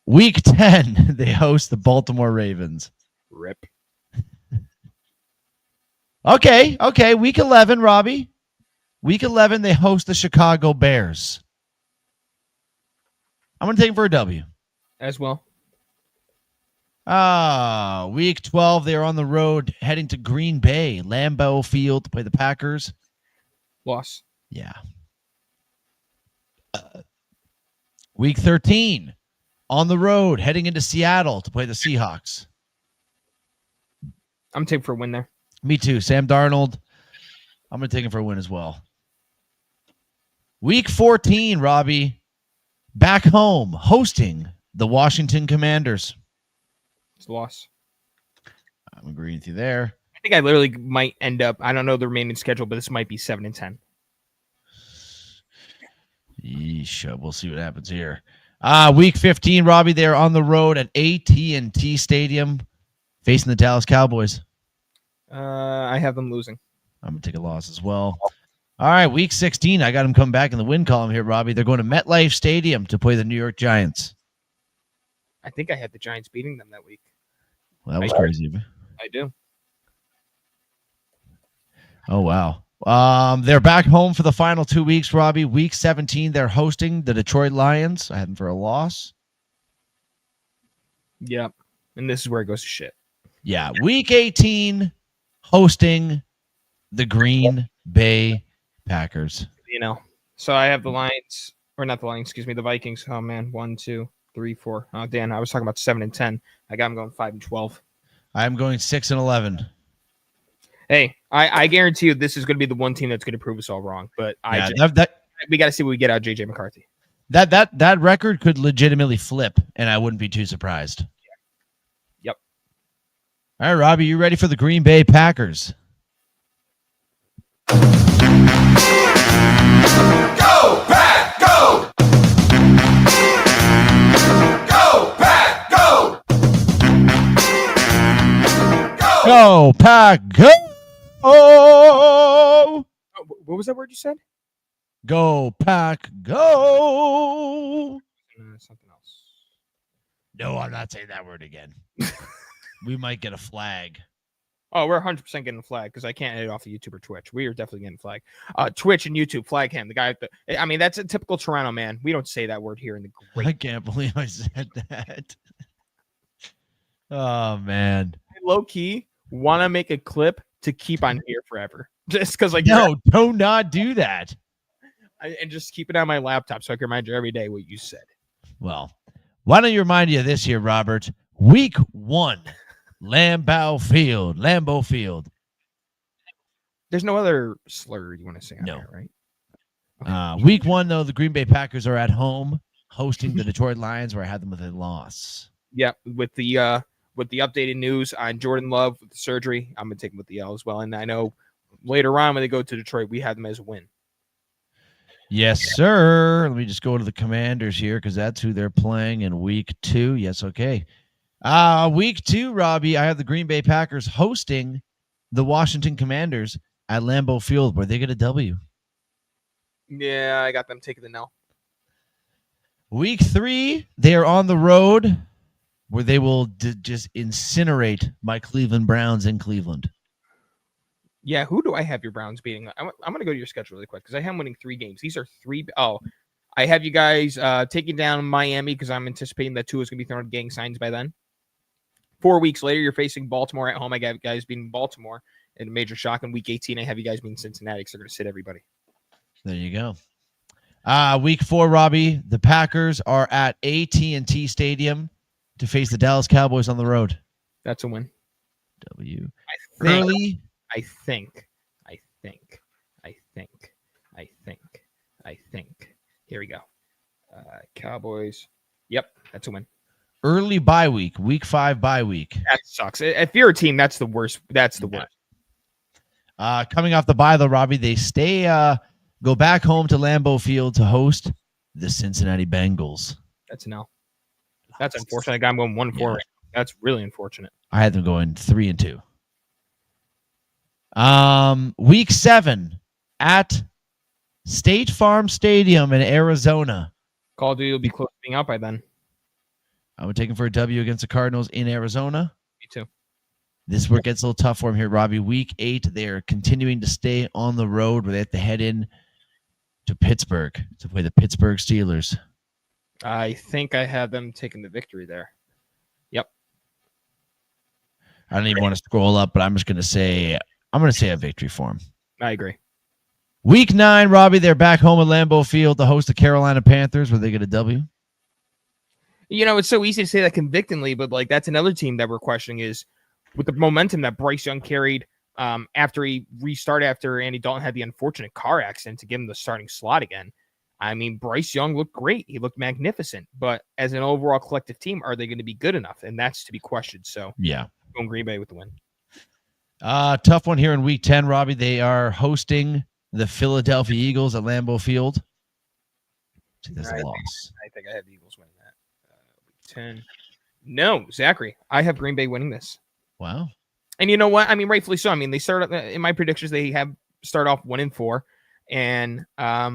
Week 10, they host the Baltimore Ravens. Rip. Okay. Week 11, Robbie. Week 11, they host the Chicago Bears. I'm going to take them for a W. As well. Week 12, they're on the road heading to Green Bay, Lambeau Field to play the Packers. Loss. Yeah. Week 13, on the road heading into Seattle to play the Seahawks. I'm taking for a win there. Me too. Sam Darnold. I'm going to take him for a win as well. Week 14, Robbie. Back home, hosting the Washington Commanders. It's a loss. I'm agreeing with you there. I think I literally might end up. I don't know the remaining schedule, but this might be 7-10. Yeesh, we'll see what happens here. Week 15, Robbie, they're on the road at AT&T Stadium facing the Dallas Cowboys. I have them losing. I'm going to take a loss as well. All right, week 16, I got them coming back in the win column here, Robbie. They're going to MetLife Stadium to play the New York Giants. I think I had the Giants beating them that week. Well, that was crazy. I do. Oh, wow. They're back home for the final 2 weeks, Robbie. Week 17, they're hosting the Detroit Lions. I had them for a loss. Yep. And this is where it goes to shit. Yeah. Week 18, hosting the Green Bay Packers. So I have the Lions, or not the Lions, excuse me, the Vikings. Oh, man. 1, 2, 3, 4. Oh, Dan, I was talking about 7-10. I got them going 5-12. I'm going 6-11. Hey, I guarantee you this is going to be the one team that's going to prove us all wrong. But we got to see what we get out of JJ McCarthy. That record could legitimately flip, and I wouldn't be too surprised. Yep. All right, Robbie, you ready for the Green Bay Packers? Go, Pack, go! Go, Pack, go! Go, Pack, go! Oh, what was that word you said? Go, Pack, go! Something else. No, I'm not saying that word again. We might get a flag. Oh, we're 100% getting a flag because I can't edit off of YouTube or Twitch. We are definitely getting a flag. Twitch and YouTube, flag him. The guy that's a typical Toronto man. We don't say that word here in the great. I can't believe I said that. Oh, man. Low key, want to make a clip to keep on here forever. Just because, no, do not do that. And just keep it on my laptop so I can remind you every day what you said. Well, why don't you remind you of this here, Robert? Week 1, Lambeau Field. There's no other slur you want to say on No. here, right? Okay. Week 1, though, the Green Bay Packers are at home hosting the Detroit Lions, where I had them with a loss. Yeah, with the updated news on Jordan Love with the surgery, I'm gonna take him with the L as well. And I know later on when they go to Detroit, we had them as a win. Yes, sir. Let me just go to the Commanders here because that's who they're playing in week 2. Yes, okay. Week 2, Robbie, I have the Green Bay Packers hosting the Washington Commanders at Lambeau Field, where they get a W. Yeah, I got them taking the L. Week 3, they are on the road, where they will just incinerate my Cleveland Browns in Cleveland. Yeah, who do I have your Browns beating? I'm going to go to your schedule really quick because I have them winning 3 games. These are 3. Oh, I have you guys taking down Miami because I'm anticipating that Tua is going to be throwing gang signs by then. 4 weeks later, you're facing Baltimore at home. I got you guys beating Baltimore in a major shock. In week 18, I have you guys beating Cincinnati because they're going to sit everybody. There you go. Week 4, Robbie, the Packers are at AT&T Stadium to face the Dallas Cowboys on the road. That's a win. W. I think. Here we go. Cowboys. Yep, that's a win. Early bye week, week 5 bye week. That sucks. If you're a team, that's the worst. That's the worst. Coming off the bye, though, Robbie, they go back home to Lambeau Field to host the Cincinnati Bengals. That's an L. That's unfortunate. I got them going 1-4. Right. That's really unfortunate. I had them going 3-2. Week 7 at State Farm Stadium in Arizona. Call of Duty will be close to being out by then. I would take him for a W against the Cardinals in Arizona. Me too. This work gets a little tough for him here, Robbie. Week 8, they're continuing to stay on the road where they have to head in to Pittsburgh to play the Pittsburgh Steelers. I think I have them taking the victory there. Yep. I don't even want to scroll up, but I'm going to say a victory for them. I agree. Week 9, Robbie, they're back home at Lambeau Field to host the Carolina Panthers where they get a W. You know, it's so easy to say that convictingly, but like that's another team that we're questioning is with the momentum that Bryce Young carried after he restarted after Andy Dalton had the unfortunate car accident to give him the starting slot again. I mean, Bryce Young looked great. He looked magnificent. But as an overall collective team, are they going to be good enough? And that's to be questioned. So, yeah, going Green Bay with the win. Tough one here in week 10, Robbie. They are hosting the Philadelphia Eagles at Lambeau Field. I think that's a loss. I think I have the Eagles winning that. Week 10. No, Zachary. I have Green Bay winning this. Wow. And you know what? I mean, rightfully so. I mean, they start in my predictions. They start off 1-4, and I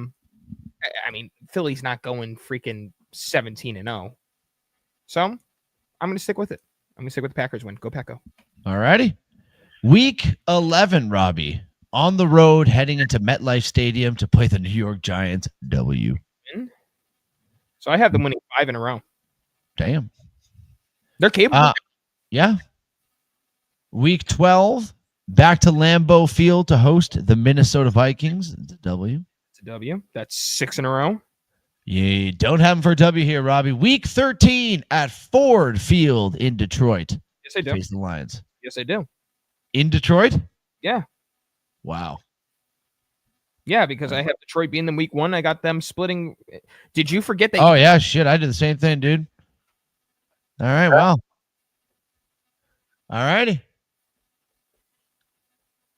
mean, Philly's not going freaking 17-0. So I'm going to stick with it. I'm going to stick with the Packers win. Go Paco. All righty. Week 11, Robbie, on the road, heading into MetLife Stadium to play the New York Giants. W. So I have them winning 5 in a row. Damn. They're capable. Yeah. Week 12, back to Lambeau Field to host the Minnesota Vikings. It's a W. It's a W. That's 6 in a row. You don't have them for a W here, Robbie. Week 13 at Ford Field in Detroit. Yes, I do. Face the Lions. Yes, I do. In Detroit? Yeah. Wow. Yeah, because I have Detroit being them week 1. I got them splitting. Did you forget that? Oh, yeah. Shit. I did the same thing, dude. All right. Wow. All righty.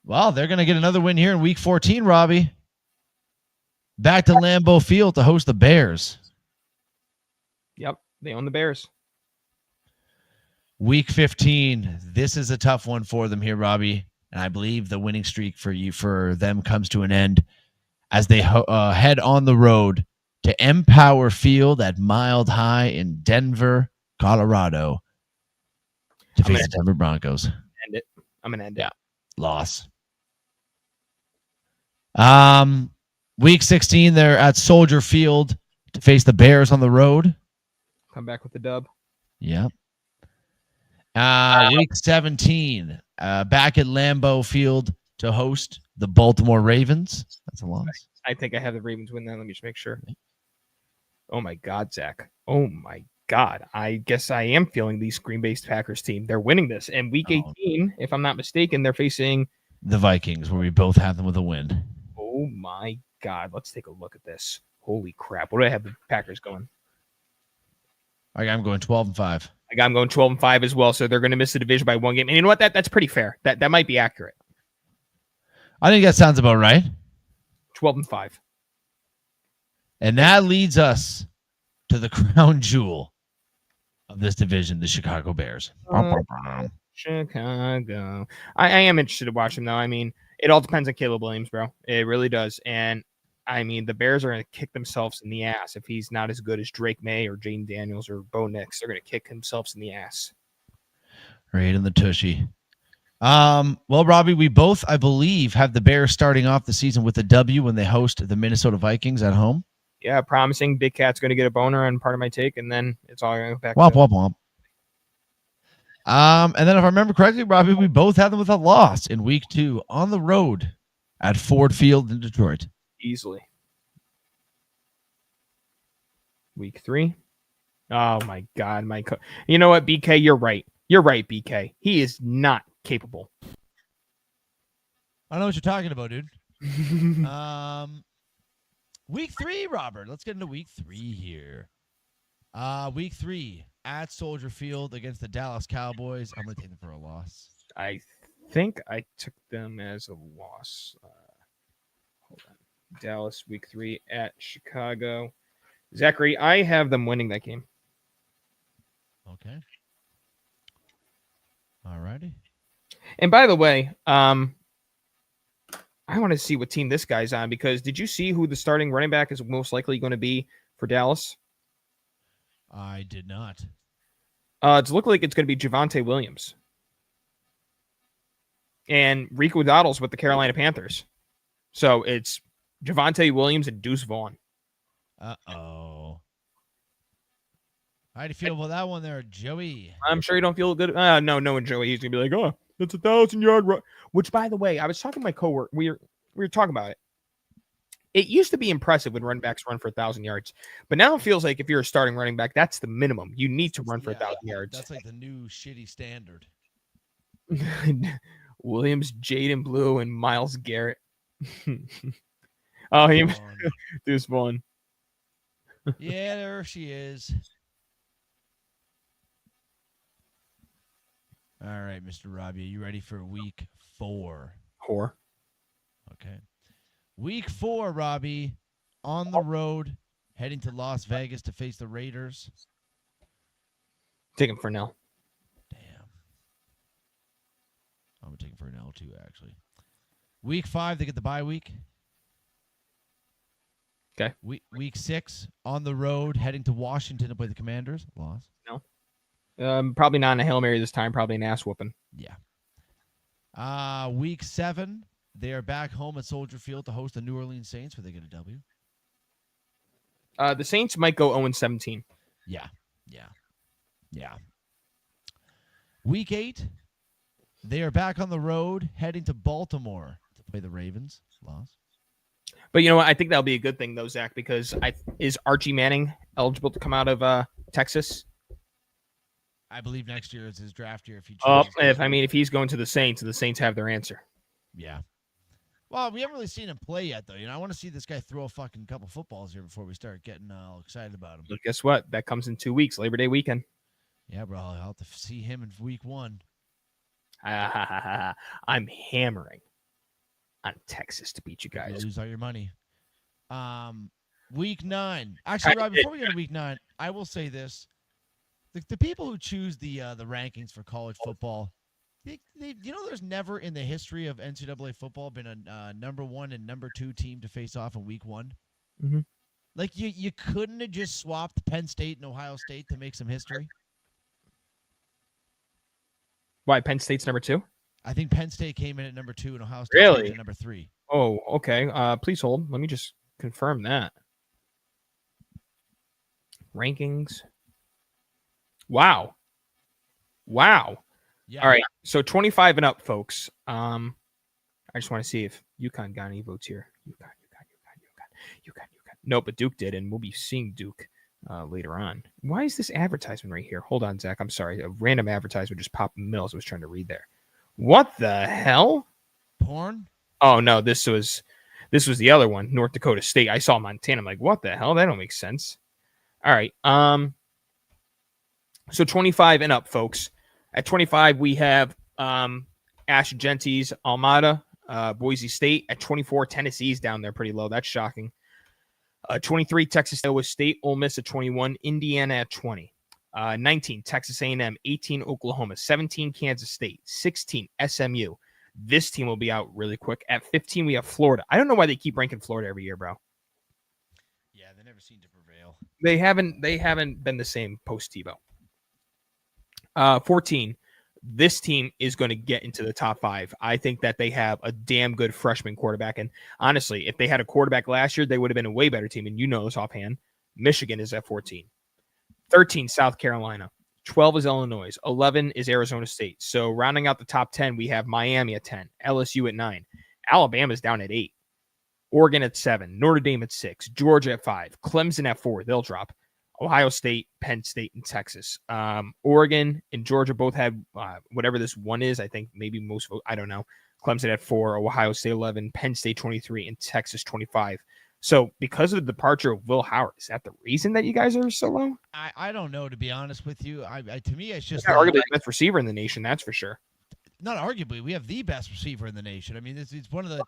Well, they're going to get another win here in week 14, Robbie. Back to Lambeau Field to host the Bears. Yep. They own the Bears. Week 15. This is a tough one for them here, Robbie. And I believe the winning streak for them comes to an end as they head on the road to Empower Field at Mild High in Denver, Colorado to face the Denver Broncos. End it. I'm going to end it. Yeah. Loss. Week 16, they're at Soldier Field to face the Bears on the road. Come back with the dub. Yep. Week 17, back at Lambeau Field to host the Baltimore Ravens. That's a loss. I think I have the Ravens win that. Let me just make sure. Oh, my God, Zach. Oh, my God. I guess I am feeling these Green Bay Packers team. They're winning this. And week 18, if I'm not mistaken, they're facing the Vikings, where we both have them with a win. Oh, my God. Let's take a look at this. Holy crap. What do I have the Packers going? I'm going 12-5. I'm going 12-5 as well, so they're going to miss the division by 1 game. And you know what? That's pretty fair. That might be accurate. I think that sounds about right. 12-5. And that leads us to the crown jewel of this division, the Chicago Bears. Chicago. I am interested to watch them, though. I mean, it all depends on Caleb Williams, bro. It really does. And, I mean, the Bears are going to kick themselves in the ass if he's not as good as Drake May or Jaden Daniels or Bo Nix. They're going to kick themselves in the ass. Right in the tushy. Well, Robbie, we both, I believe, have the Bears starting off the season with a W when they host the Minnesota Vikings at home. Yeah, promising. Big Cat's going to get a boner on part of my take, and then it's all going to go back. Womp, womp, womp. And then if I remember correctly, Robbie, we both had them with a loss in week 2 on the road at Ford Field in Detroit. Easily. Week 3. Oh, my God. You know what, BK? You're right. You're right, BK. He is not capable. I don't know what you're talking about, dude. Week 3, Robert. Let's get into week 3 here. Week 3 at Soldier Field against the Dallas Cowboys. I'm going to take them for a loss. I think I took them as a loss. Hold on. Dallas week 3 at Chicago. Zachary, I have them winning that game. Okay. All righty. And by the way, I want to see what team this guy's on, because did you see who the starting running back is most likely going to be for Dallas? I did not. It's looked like it's going to be Javonte Williams. And Rico Dowdle's with the Carolina Panthers. So it's Javonte Williams and Deuce Vaughn. Uh-oh. How do you feel about that one there, Joey? I'm sure you don't feel good. No, knowing Joey, he's going to be like, oh, that's 1,000-yard run. Which, by the way, I was talking to my coworker. We were talking about it. It used to be impressive when running backs run for 1,000 yards. But now it feels like if you're a starting running back, that's the minimum. You need to run for 1,000 yards. That's like the new shitty standard. Williams, Jaden Blue, and Myles Garrett. Oh, he Deuce Vaughn. Yeah, there she is. All right, Mr. Robbie, are you ready for week 4? Whore. Okay. Week 4, Robbie, on the road, heading to Las Vegas to face the Raiders. Take him for now. Damn. I'm taking for an L too, actually. Week 5, they get the bye week. Okay. Week 6, on the road, heading to Washington to play the Commanders. Loss. Probably not in a Hail Mary this time. Probably an ass whooping. Yeah. Week 7, they are back home at Soldier Field to host the New Orleans Saints, where they get a W. The Saints might go 0-17. Yeah. Week 8, they are back on the road, heading to Baltimore to play the Ravens. Loss. But you know what? I think that'll be a good thing, though, Zach, because is Archie Manning eligible to come out of Texas? I believe next year is his draft year if he Oh, chooses. if he's going to the Saints have their answer. Yeah. Well, we haven't really seen him play yet, though. I want to see this guy throw a fucking couple footballs here before we start getting all excited about him. But guess what? That comes in 2 weeks, Labor Day weekend. Yeah, bro. I'll have to see him in week 1. I'm hammering on Texas to beat you You guys. lose all your money. Week 9. Actually, Rob, before we get to week 9, I will say this. The people who choose the rankings for college football, there's never in the history of NCAA football been a number 1 and number 2 team to face off in week 1. Mhm. Like, you couldn't have just swapped Penn State and Ohio State to make some history? Why, Penn State's number 2? I think Penn State came in at number 2 and Ohio State Really? came in at number 3. Oh, okay. Please hold. Let me just confirm that. Rankings. Wow. Yeah. All right. So 25 and up, folks. I just want to see if UConn got any votes here. UConn. No, but Duke did, and we'll be seeing Duke later on. Why is this advertisement right here? Hold on, Zach. I'm sorry. A random advertisement just popped in the middle as I was trying to read there. What the hell? Porn? Oh no, this was the other one, North Dakota State. I saw Montana. I'm like, what the hell? That don't make sense. All right. So 25 and up, folks. At 25, we have Ash Genty's Almada, Boise State. At 24, Tennessee's down there pretty low. That's shocking. 23, Texas State. Ole Miss at 21. Indiana at 20. 19, Texas A&M. 18, Oklahoma. 17, Kansas State. 16, SMU. This team will be out really quick. At 15, we have Florida. I don't know why they keep ranking Florida every year, bro. Yeah, they never seem to prevail. They haven't been the same post Tebow. 14, this team is going to get into the top 5. I think that they have a damn good freshman quarterback. And honestly, if they had a quarterback last year, they would have been a way better team. And you know this offhand. Michigan is at 14. 13, South Carolina. 12 is Illinois. 11 is Arizona State. So rounding out the top 10, we have Miami at 10. LSU at 9. Alabama's down at 8. Oregon at 7. Notre Dame at 6. Georgia at 5. Clemson at 4. They'll drop. Ohio State, Penn State, and Texas. Oregon and Georgia both had whatever this one is. I think maybe most, I don't know. Clemson at 4, Ohio State 11, Penn State 23, and Texas 25. So because of the departure of Will Howard, is that the reason that you guys are so low? I don't know, to be honest with you. To me, it's just arguably the best receiver in the nation, that's for sure. Not arguably. We have the best receiver in the nation. I mean, it's one of the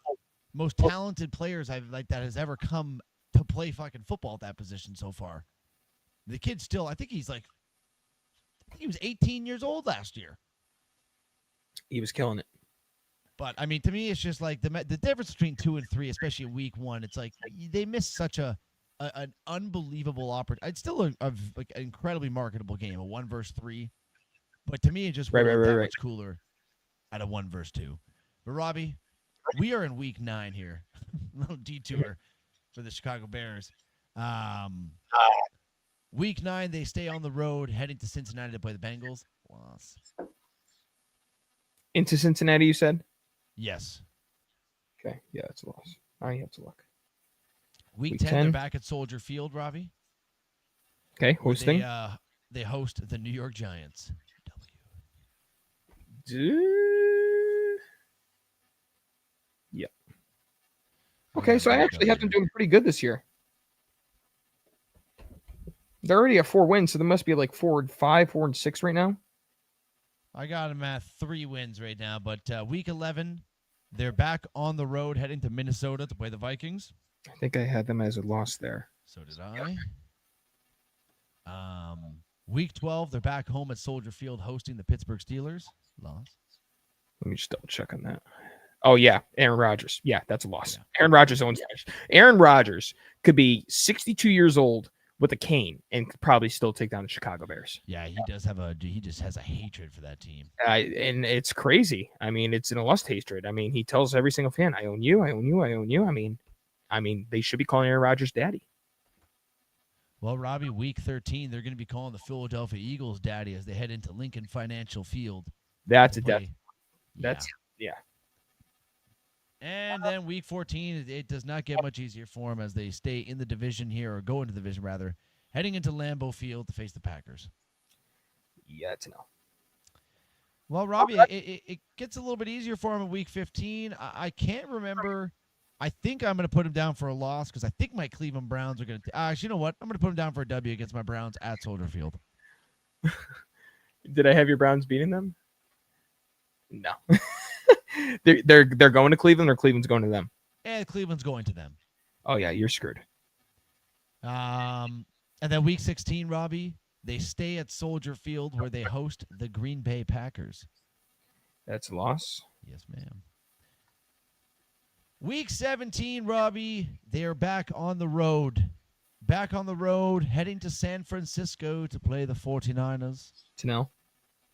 most talented players that has ever come to play fucking football at that position so far. The kid still, I think he was 18 years old last year. He was killing it. But I mean, to me, it's just like the difference between 2 and 3, especially in week 1. It's like they missed such an unbelievable opportunity. It's still like an incredibly marketable game, a 1 versus 3. But to me, it just much cooler at a 1 versus 2. But Robbie, we are in week 9 here. Little detour for the Chicago Bears. Week 9, they stay on the road, heading to Cincinnati to play the Bengals. Loss. Into Cincinnati, you said? Yes. Okay. Yeah, it's a loss. I have to look. Week 10, they're back at Soldier Field, Robbie. Okay, hosting. They host the New York Giants. Yep. Okay, so I actually have them doing pretty good this year. They're already at 4 wins, so they must be like 4-5, 4-6 right now. I got them at 3 wins right now, but week 11, they're back on the road heading to Minnesota to play the Vikings. I think I had them as a loss there. So did I. Week 12, they're back home at Soldier Field hosting the Pittsburgh Steelers. Loss. Let me just double check on that. Oh, yeah. Aaron Rodgers. Yeah, that's a loss. Yeah. Aaron Rodgers owns Aaron Rodgers could be 62 years old with a cane and could probably still take down the Chicago Bears. Yeah, he just has a hatred for that team. And it's crazy. I mean, it's an lust hatred. I mean, he tells every single fan, I own you, I own you, I own you. I mean, they should be calling Aaron Rodgers daddy. Well, Robbie, week 13, they're going to be calling the Philadelphia Eagles daddy as they head into Lincoln Financial Field. That's to a death. play. That's, yeah. And then week 14, it does not get much easier for them as they stay in the division here, or go into the division rather, heading into Lambeau Field to face the Packers. Yeah, it's no. Well, Robbie, it gets a little bit easier for him in week 15. I can't remember. I think I'm going to put him down for a loss because I think my Cleveland Browns are going to. Actually, you know what? I'm going to put him down for a W against my Browns at Soldier Field. Did I have your Browns beating them? No. they're going to Cleveland, or Cleveland's going to them? And Cleveland's going to them. Oh, yeah, you're screwed. And then week 16, Robbie, they stay at Soldier Field where they host the Green Bay Packers. That's a loss. Yes, ma'am. Week 17, Robbie, they are back on the road. Back on the road, heading to San Francisco to play the 49ers. To know.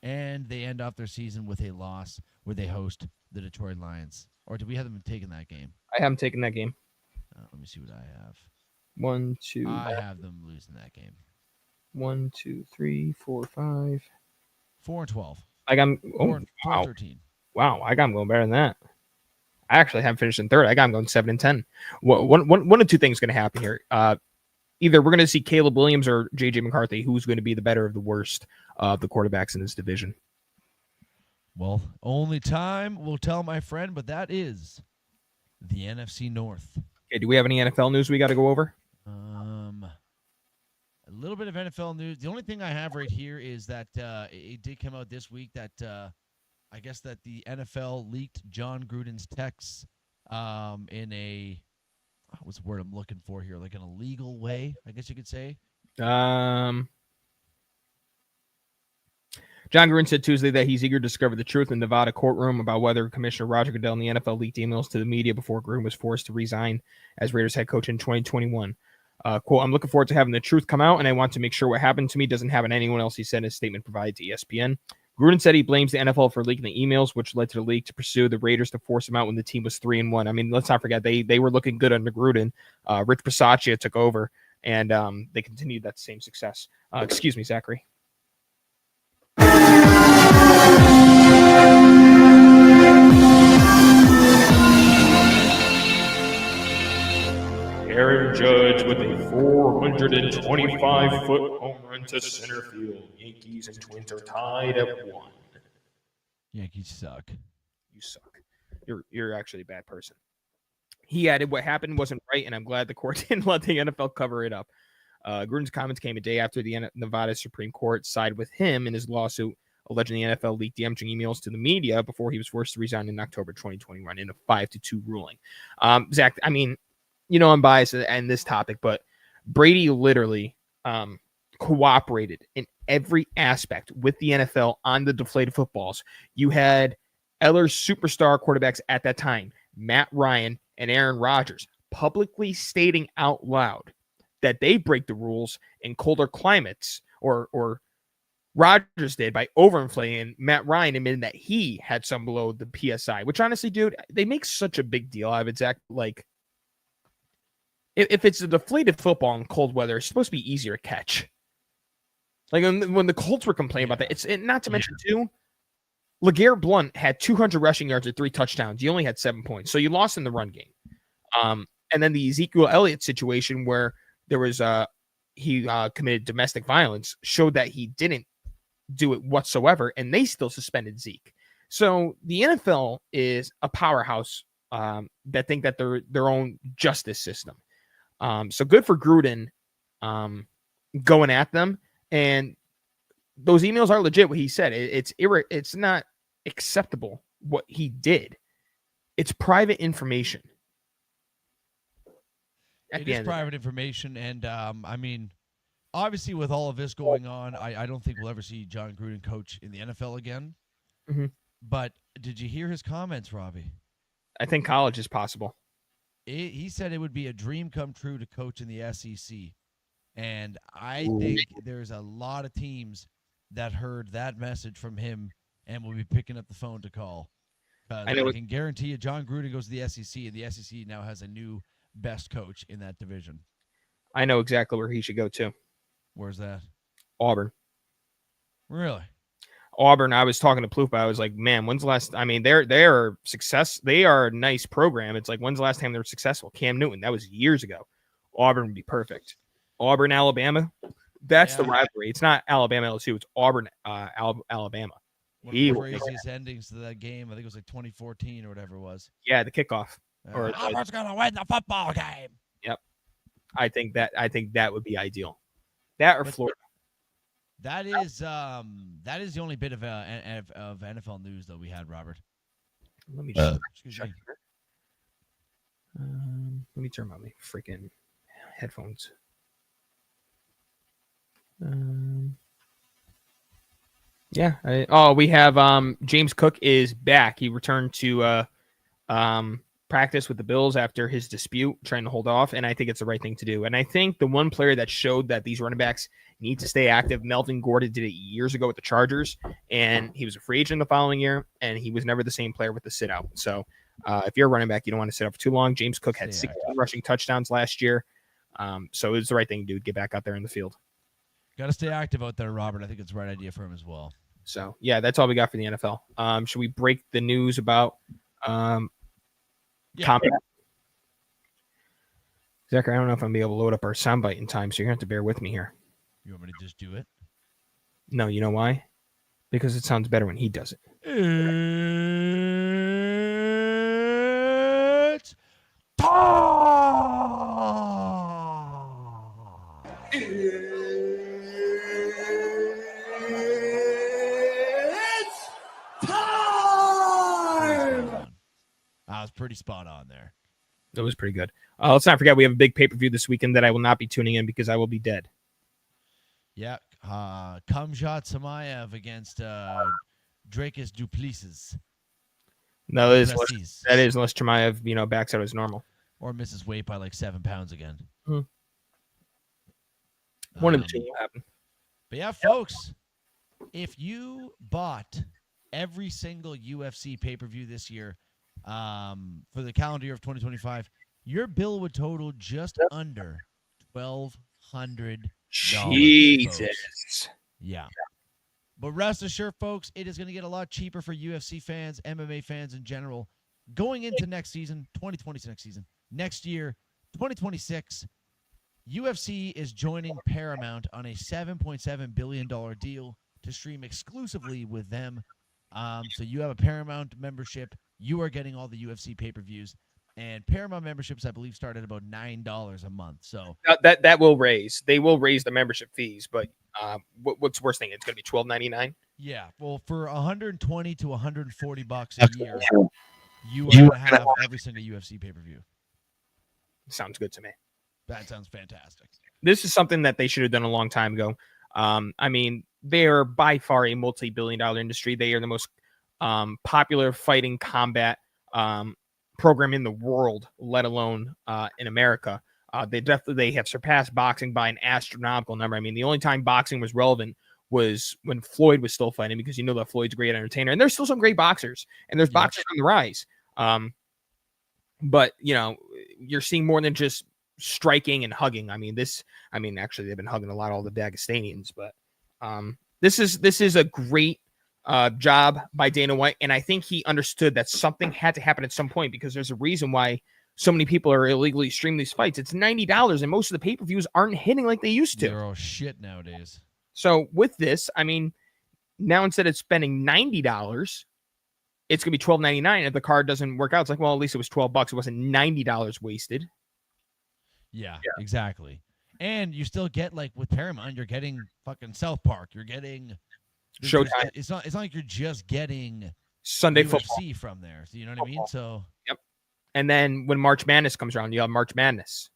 And they end off their season with a loss where they host the Detroit Lions. Or do we have them taking that game? I haven't taken that game. Let me see what I have. 1, 2. I have them losing that game. 1, 2, 3, 4, 5. 4-12. I got 'em. Oh, wow. 4-13. Wow, I got them going better than that. I actually haven't finished in third. I got them going 7-10. One of two things going to happen here. Either we're going to see Caleb Williams or J.J. McCarthy, who's going to be the better of the worst of the quarterbacks in this division. Well, only time will tell, my friend, but that is the NFC North. Okay, do we have any NFL news we got to go over? A little bit of NFL news. The only thing I have right here is that it did come out this week that I guess that the NFL leaked John Gruden's texts in a, what's the word I'm looking for here? Like in a legal way, I guess you could say. John Gruden said Tuesday that he's eager to discover the truth in Nevada courtroom about whether Commissioner Roger Goodell and the NFL leaked emails to the media before Gruden was forced to resign as Raiders head coach in 2021. Quote, I'm looking forward to having the truth come out, and I want to make sure what happened to me doesn't happen to anyone else, he said in a statement provided to ESPN. Gruden said he blames the NFL for leaking the emails, which led to the league to pursue the Raiders to force him out when the team was 3-1. I mean, let's not forget, they were looking good under Gruden. Rich Bisaccia took over, and they continued that same success. Excuse me, Zachary. Aaron Judge with a 425-foot home run to center field. Yankees and Twins are tied at 1. Yankees suck. You suck. You're actually a bad person. He added, what happened wasn't right, and I'm glad the court didn't let the NFL cover it up. Gruden's comments came a day after the Nevada Supreme Court sided with him in his lawsuit alleging the NFL leaked damaging emails to the media before he was forced to resign in October 2021 in a 5-2 ruling. Zach, I mean, you know I'm biased in this topic, but Brady literally cooperated in every aspect with the NFL on the deflated footballs. You had Eller's superstar quarterbacks at that time, Matt Ryan and Aaron Rodgers, publicly stating out loud that they break the rules in colder climates, or Rodgers did by overinflating. Matt Ryan admitted that he had some below the PSI, which honestly, dude, they make such a big deal out of it, Zach. Like, if it's a deflated football in cold weather, it's supposed to be easier to catch. Like when the Colts were complaining about that, it's not to mention too, LeGarrette Blount had 200 rushing yards and 3 touchdowns. You only had 7 points, so you lost in the run game. And then the Ezekiel Elliott situation where there was he committed domestic violence showed that he didn't do it whatsoever, and they still suspended Zeke. So the NFL is a powerhouse that think that they're their own justice system. So good for Gruden going at them. And those emails are legit. What he said, it's not acceptable what he did. It's private information. It is private information, and I mean, obviously, with all of this going on, I don't think we'll ever see John Gruden coach in the NFL again. Mhm. But did you hear his comments, Robbie? I think college is possible. He said it would be a dream come true to coach in the SEC. And I Ooh. think there's a lot of teams that heard that message from him and will be picking up the phone to call. I can guarantee you John Gruden goes to the SEC, and the SEC now has a new best coach in that division. I know exactly where he should go to. Where's that? Auburn. Really? Auburn. I was talking to Plouffe. I was like, man, when's the last? I mean, they're success. They are a nice program. It's like, when's the last time they were successful? Cam Newton. That was years ago. Auburn would be perfect. Auburn, Alabama. That's the rivalry. It's not Alabama LSU. It's Auburn, Alabama. One of the craziest endings to that game. I think it was like 2014 or whatever it was. Yeah, the kickoff. Auburn's gonna win the football game. Yep. I think that would be ideal. That or Florida. That is the only bit of NFL news that we had, Robert. Let me just Excuse me. let me turn on my freaking headphones. We have James Cook is back. He returned to practice with the Bills after his dispute, trying to hold off, and I think it's the right thing to do. And I think the one player that showed that these running backs need to stay active, Melvin Gordon did it years ago with the Chargers, and he was a free agent the following year, and he was never the same player with the sit out. So if you're a running back, you don't want to sit out for too long. James Cook had 16 rushing touchdowns last year, so it was the right thing to do, get back out there in the field. Got to stay active out there, Robert. I think it's the right idea for him as well. So, yeah, that's all we got for the NFL. Should we break the news about combat? Zachary, I don't know if I'm going to be able to load up our soundbite in time, so you're going to have to bear with me here. You want me to just do it? No, you know why? Because it sounds better when he does it. It's time! It's time! I was pretty spot on there. That was pretty good. Let's not forget we have a big pay-per-view this weekend that I will not be tuning in because I will be dead. Yeah, Khamzat Chimaev against Dracus du Plessis. No, that is unless Chimaev, backs out as normal. Or misses weight by like 7 pounds again. One of the two will happen. But yeah, folks, if you bought every single UFC pay-per-view this year for the calendar year of 2025, your bill would total just under $1,200. Jesus. Folks. Yeah. But rest assured, folks, it is going to get a lot cheaper for UFC fans, MMA fans in general, going into next season, 2020's next season. Next year, 2026, UFC is joining Paramount on a $7.7 billion deal to stream exclusively with them. So you have a Paramount membership. You are getting all the UFC pay-per-views. And Paramount memberships, I believe, start at about $9 a month. So that will raise. They will raise the membership fees, but what's the worst thing? It's going to be $12.99. Yeah, well, for $120 to $140 a year, you are going to have every single UFC pay-per-view. Sounds good to me. That sounds fantastic. This is something that they should have done a long time ago. I mean, they are by far a multi-billion-dollar industry. They are the most popular fighting combat program in the world, let alone in America. They have surpassed boxing by an astronomical number. I mean, the only time boxing was relevant was when Floyd was still fighting, because that Floyd's a great entertainer, and there's still some great boxers, and there's boxers on the rise. But you're seeing more than just striking and hugging. Actually, they've been hugging a lot, all the Dagestanians, but this is a great job by Dana White, and I think he understood that something had to happen at some point, because there's a reason why so many people are illegally streaming these fights. It's $90, and most of the pay-per-views aren't hitting like they used to. They're all shit nowadays. So with this, now instead of spending $90, it's gonna be $12.99. If the card doesn't work out, it's like, well, at least it was $12. It wasn't $90 wasted. Yeah, exactly. And you still get like with Paramount, you're getting fucking South Park. You're getting Showtime, It's not like you're just getting Sunday UFC football. from there. So you know what I mean? So And then when March Madness comes around, you have March Madness.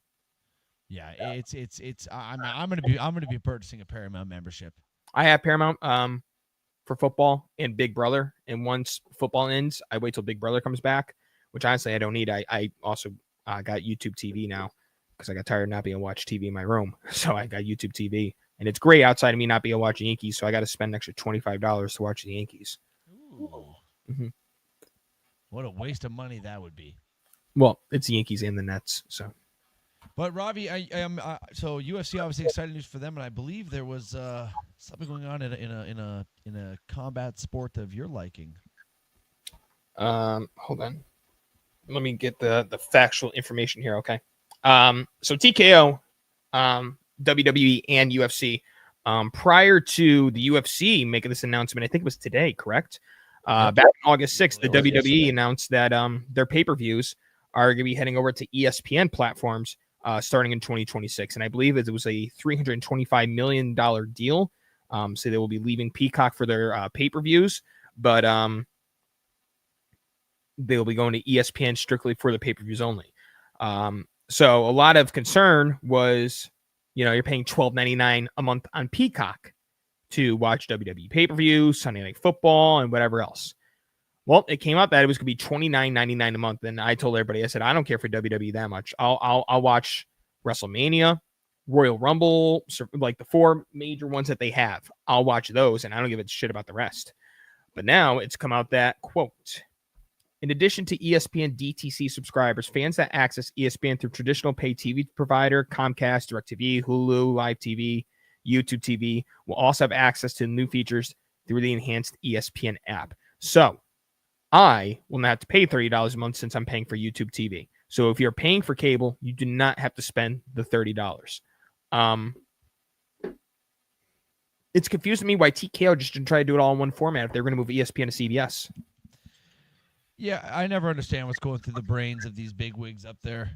yeah, it's I'm gonna be purchasing a Paramount membership. I have Paramount for football and Big Brother. And once football ends, I wait till Big Brother comes back, which honestly I don't need. I also got YouTube TV now because I got tired of not being able to watch TV in my room. So I got YouTube TV. And it's great outside of me not being able to watch the Yankees. So I got to spend an extra $25 to watch the Yankees. Ooh. Mhm. What a waste of money that would be. Well, it's the Yankees and the Nets. So But Ravi, I am so UFC obviously exciting news for them, and I believe there was something going on in a combat sport of your liking. hold on. Let me get the factual information here, okay? So TKO, WWE, and UFC. Prior to the UFC making this announcement, I think it was today, correct? Back on August 6th, the WWE announced that their pay-per-views are going to be heading over to ESPN platforms starting in 2026. And I believe it was a $325 million deal. So they will be leaving Peacock for their pay-per-views, but they'll be going to ESPN strictly for the pay-per-views only. So a lot of concern was, you're paying $12.99 a month on Peacock to watch WWE pay-per-views, Sunday Night Football, and whatever else. Well, it came out that it was going to be $29.99 a month, and I told everybody, I said, I don't care for WWE that much. I'll watch WrestleMania, Royal Rumble, like the 4 major ones that they have. I'll watch those, and I don't give a shit about the rest. But now it's come out that, quote, in addition to ESPN DTC subscribers, fans that access ESPN through traditional pay TV provider, Comcast, DirecTV, Hulu, Live TV, YouTube TV, will also have access to new features through the enhanced ESPN app. So I will not have to pay $30 a month since I'm paying for YouTube TV. So if you're paying for cable, you do not have to spend the $30. It's confusing me why TKO just didn't try to do it all in one format if they're going to move ESPN to CBS. Yeah, I never understand what's going through the brains of these big wigs up there.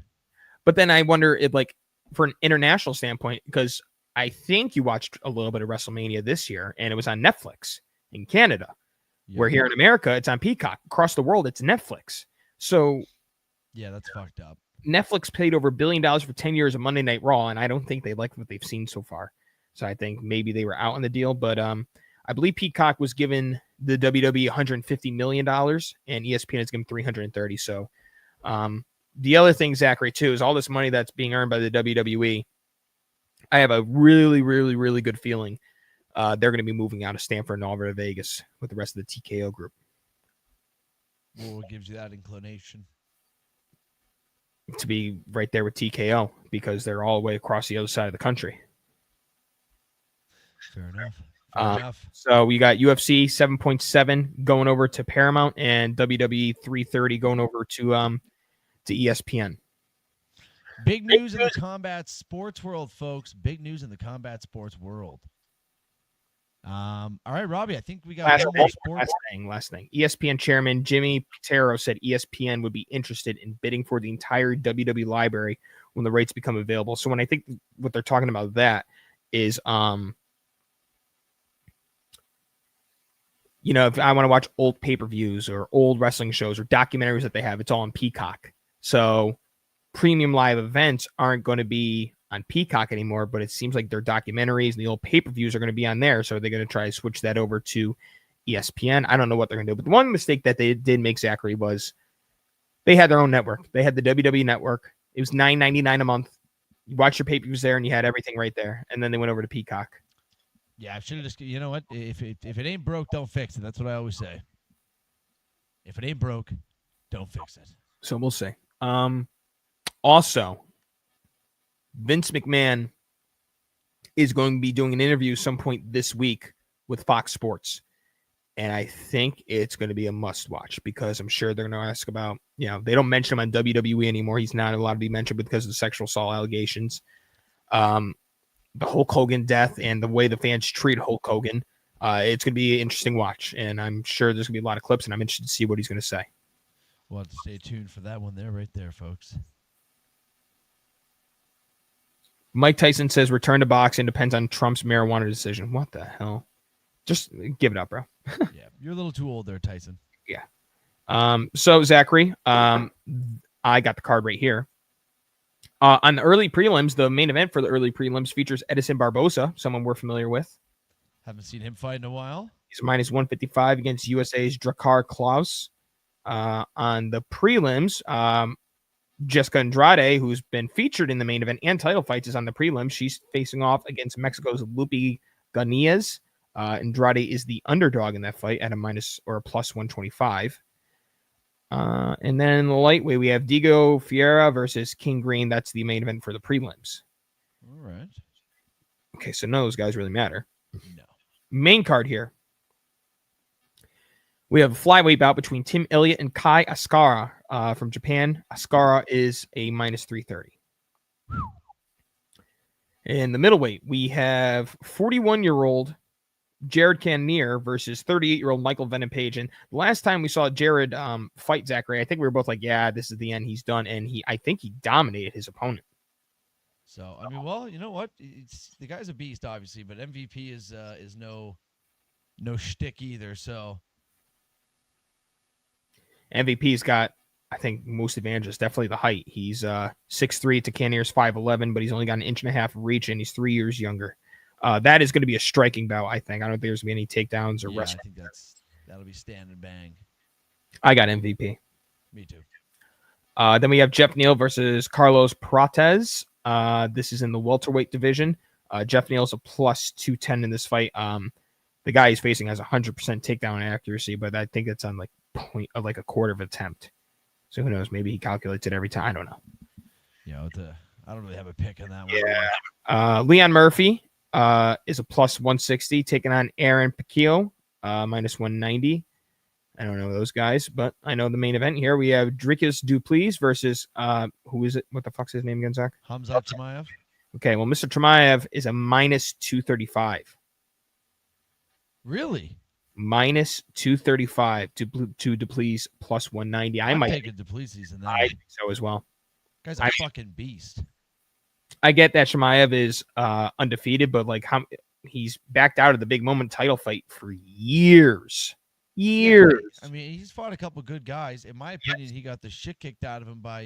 But then I wonder if, like, for an international standpoint, because I think you watched a little bit of WrestleMania this year, and it was on Netflix in Canada. Yeah. Where here in America, it's on Peacock. Across the world, it's Netflix. So yeah, that's fucked up. Netflix paid over $1 billion for 10 years of Monday Night Raw, and I don't think they like what they've seen so far. So I think maybe they were out on the deal. But I believe Peacock was given the WWE $150 million, and ESPN is given $330. So the other thing, Zachary, too, is all this money that's being earned by the WWE. I have a really, really, really good feeling they're going to be moving out of Stanford and over to Vegas with the rest of the TKO group. Well, what gives you that inclination? To be right there with TKO because they're all the way across the other side of the country. Fair enough. So we got UFC 7.7 going over to Paramount and WWE 330 going over to ESPN. Big news in the combat sports world, folks. Big news in the combat sports world. All right, Robbie, I think we got last thing. ESPN chairman Jimmy Pitaro said ESPN would be interested in bidding for the entire WWE library when the rates become available. So when I think what they're talking about that is, if I want to watch old pay-per-views or old wrestling shows or documentaries that they have, it's all on Peacock. So premium live events aren't going to be on Peacock anymore, but it seems like their documentaries and the old pay-per-views are going to be on there. So they're going to try to switch that over to ESPN. I don't know what they're going to do, but the one mistake that they did make, Zachary, was they had their own network. They had the WWE network. It was $9.99 a month. You watch your pay-per-views there and you had everything right there. And then they went over to Peacock. Yeah, I should have just, you know what? If it ain't broke, don't fix it. That's what I always say. If it ain't broke, don't fix it. So we'll see. Also, Vince McMahon is going to be doing an interview some point this week with Fox Sports. And I think it's going to be a must watch because I'm sure they're going to ask about, they don't mention him on WWE anymore. He's not allowed to be mentioned because of the sexual assault allegations. The Hulk Hogan death and the way the fans treat Hulk Hogan. It's going to be an interesting watch. And I'm sure there's going to be a lot of clips and I'm interested to see what he's going to say. We'll have to stay tuned for that one there, right there, folks. Mike Tyson says return to boxing depends on Trump's marijuana decision. What the hell? Just give it up, bro. Yeah, you're a little too old there, Tyson. So Zachary, I got the card right here. On the early prelims, the main event for the early prelims features Edison Barbosa, someone we're familiar with. Haven't seen him fight in a while. He's minus 155 against USA's Drakkar Klaus. On the prelims, Jessica Andrade, who's been featured in the main event and title fights, is on the prelims. She's facing off against Mexico's Lupi Ganiez. Andrade is the underdog in that fight at a minus or a plus 125. And then in the lightweight, we have Diego Ferreira versus King Green. That's the main event for the prelims. All right. Okay, so none of those guys really matter. No. Main card here. We have a flyweight bout between Tim Elliott and Kai Asakura from Japan. Asakura is a minus 330. In the middleweight, we have 41-year-old Jared Cannonier versus 38-year-old Michael Venom Page. And the last time we saw Jared fight Zachary, I think we were both like, yeah, this is the end. He's done. And I think he dominated his opponent. So, I mean, well, you know what? The guy's a beast, obviously, but MVP is no shtick either. So MVP's got, I think, most advantages. Definitely the height. He's 6'3" to Cannonier's 5'11", but he's only got an inch and a half of reach, and he's 3 years younger. That is going to be a striking bout, I think. I don't think there's going to be any takedowns or wrestling. I think that'll be stand and bang. I got MVP. Me too. Then we have Jeff Neal versus Carlos Prates. This is in the welterweight division. Jeff Neal's a plus 210 in this fight. The guy he's facing has 100% takedown accuracy, but I think it's on like point of like a quarter of attempt. So who knows? Maybe he calculates it every time. I don't know. Yeah, I don't really have a pick on that one. Yeah. Leon Murphy is a plus 160 taking on Aaron Pacquiao, minus 190. I don't know those guys, but I know the main event here. We have Dricus Duplessis versus who is it? What the fuck's his name again, Zach? Khamzat Chimaev. Okay, well, Mr. Chimaev is a minus 235. Really? Minus 235 to Duplessis plus 190. I might take a Duplessis in that. I think so as well. Guy's a fucking beast. I get that Chimaev is undefeated, but like he's backed out of the big moment title fight for years. Yeah, I mean, he's fought a couple good guys. In my opinion, he got the shit kicked out of him by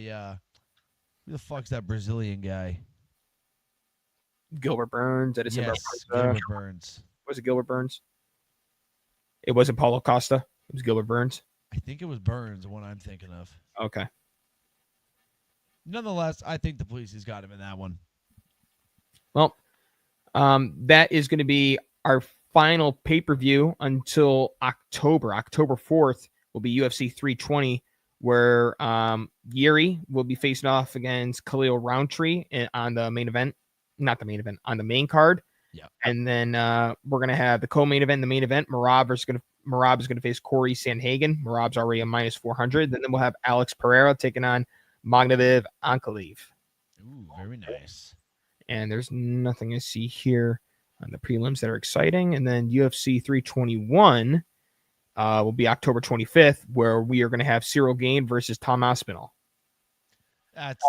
who the fuck's that Brazilian guy? Gilbert Burns. Yes, Gilbert Burns. Was it Gilbert Burns? It wasn't Paulo Costa. It was Gilbert Burns. I think it was Burns, the one I'm thinking of. Okay. Nonetheless, I think Duplessis got him in that one. Well, that is going to be our final pay-per-view until October. October 4th will be UFC 320, where Yuri will be facing off against Khalil Roundtree on the main event. Not the main event, on the main card. Yeah. And then we're going to have the co-main event, the main event. Marab is going to face Corey Sandhagen. Marab's already a minus 400. And then we'll have Alex Pereira taking on Magomed Ankalaev. Ooh, very nice. And there's nothing I see here on the prelims that are exciting. And then UFC 321 will be October 25th, where we are going to have Cyril Gane versus Tom Aspinall. That's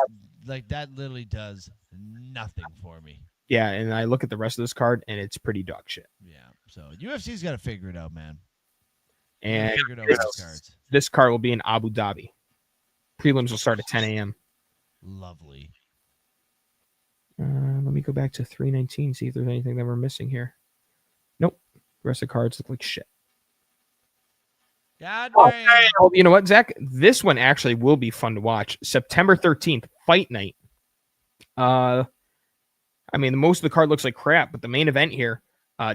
like that literally does nothing for me. Yeah, and I look at the rest of this card, and it's pretty dog shit. Yeah, so UFC's got to figure it out, man. And figure it out with these cards. This card will be in Abu Dhabi. Prelims will start at 10 a.m. Lovely. Let me go back to 319, see if there's anything that we're missing here. Nope. The rest of the cards look like shit. God damn. Oh, you know what, Zach? This one actually will be fun to watch. September 13th, Fight Night. I mean, most of the card looks like crap, but the main event here,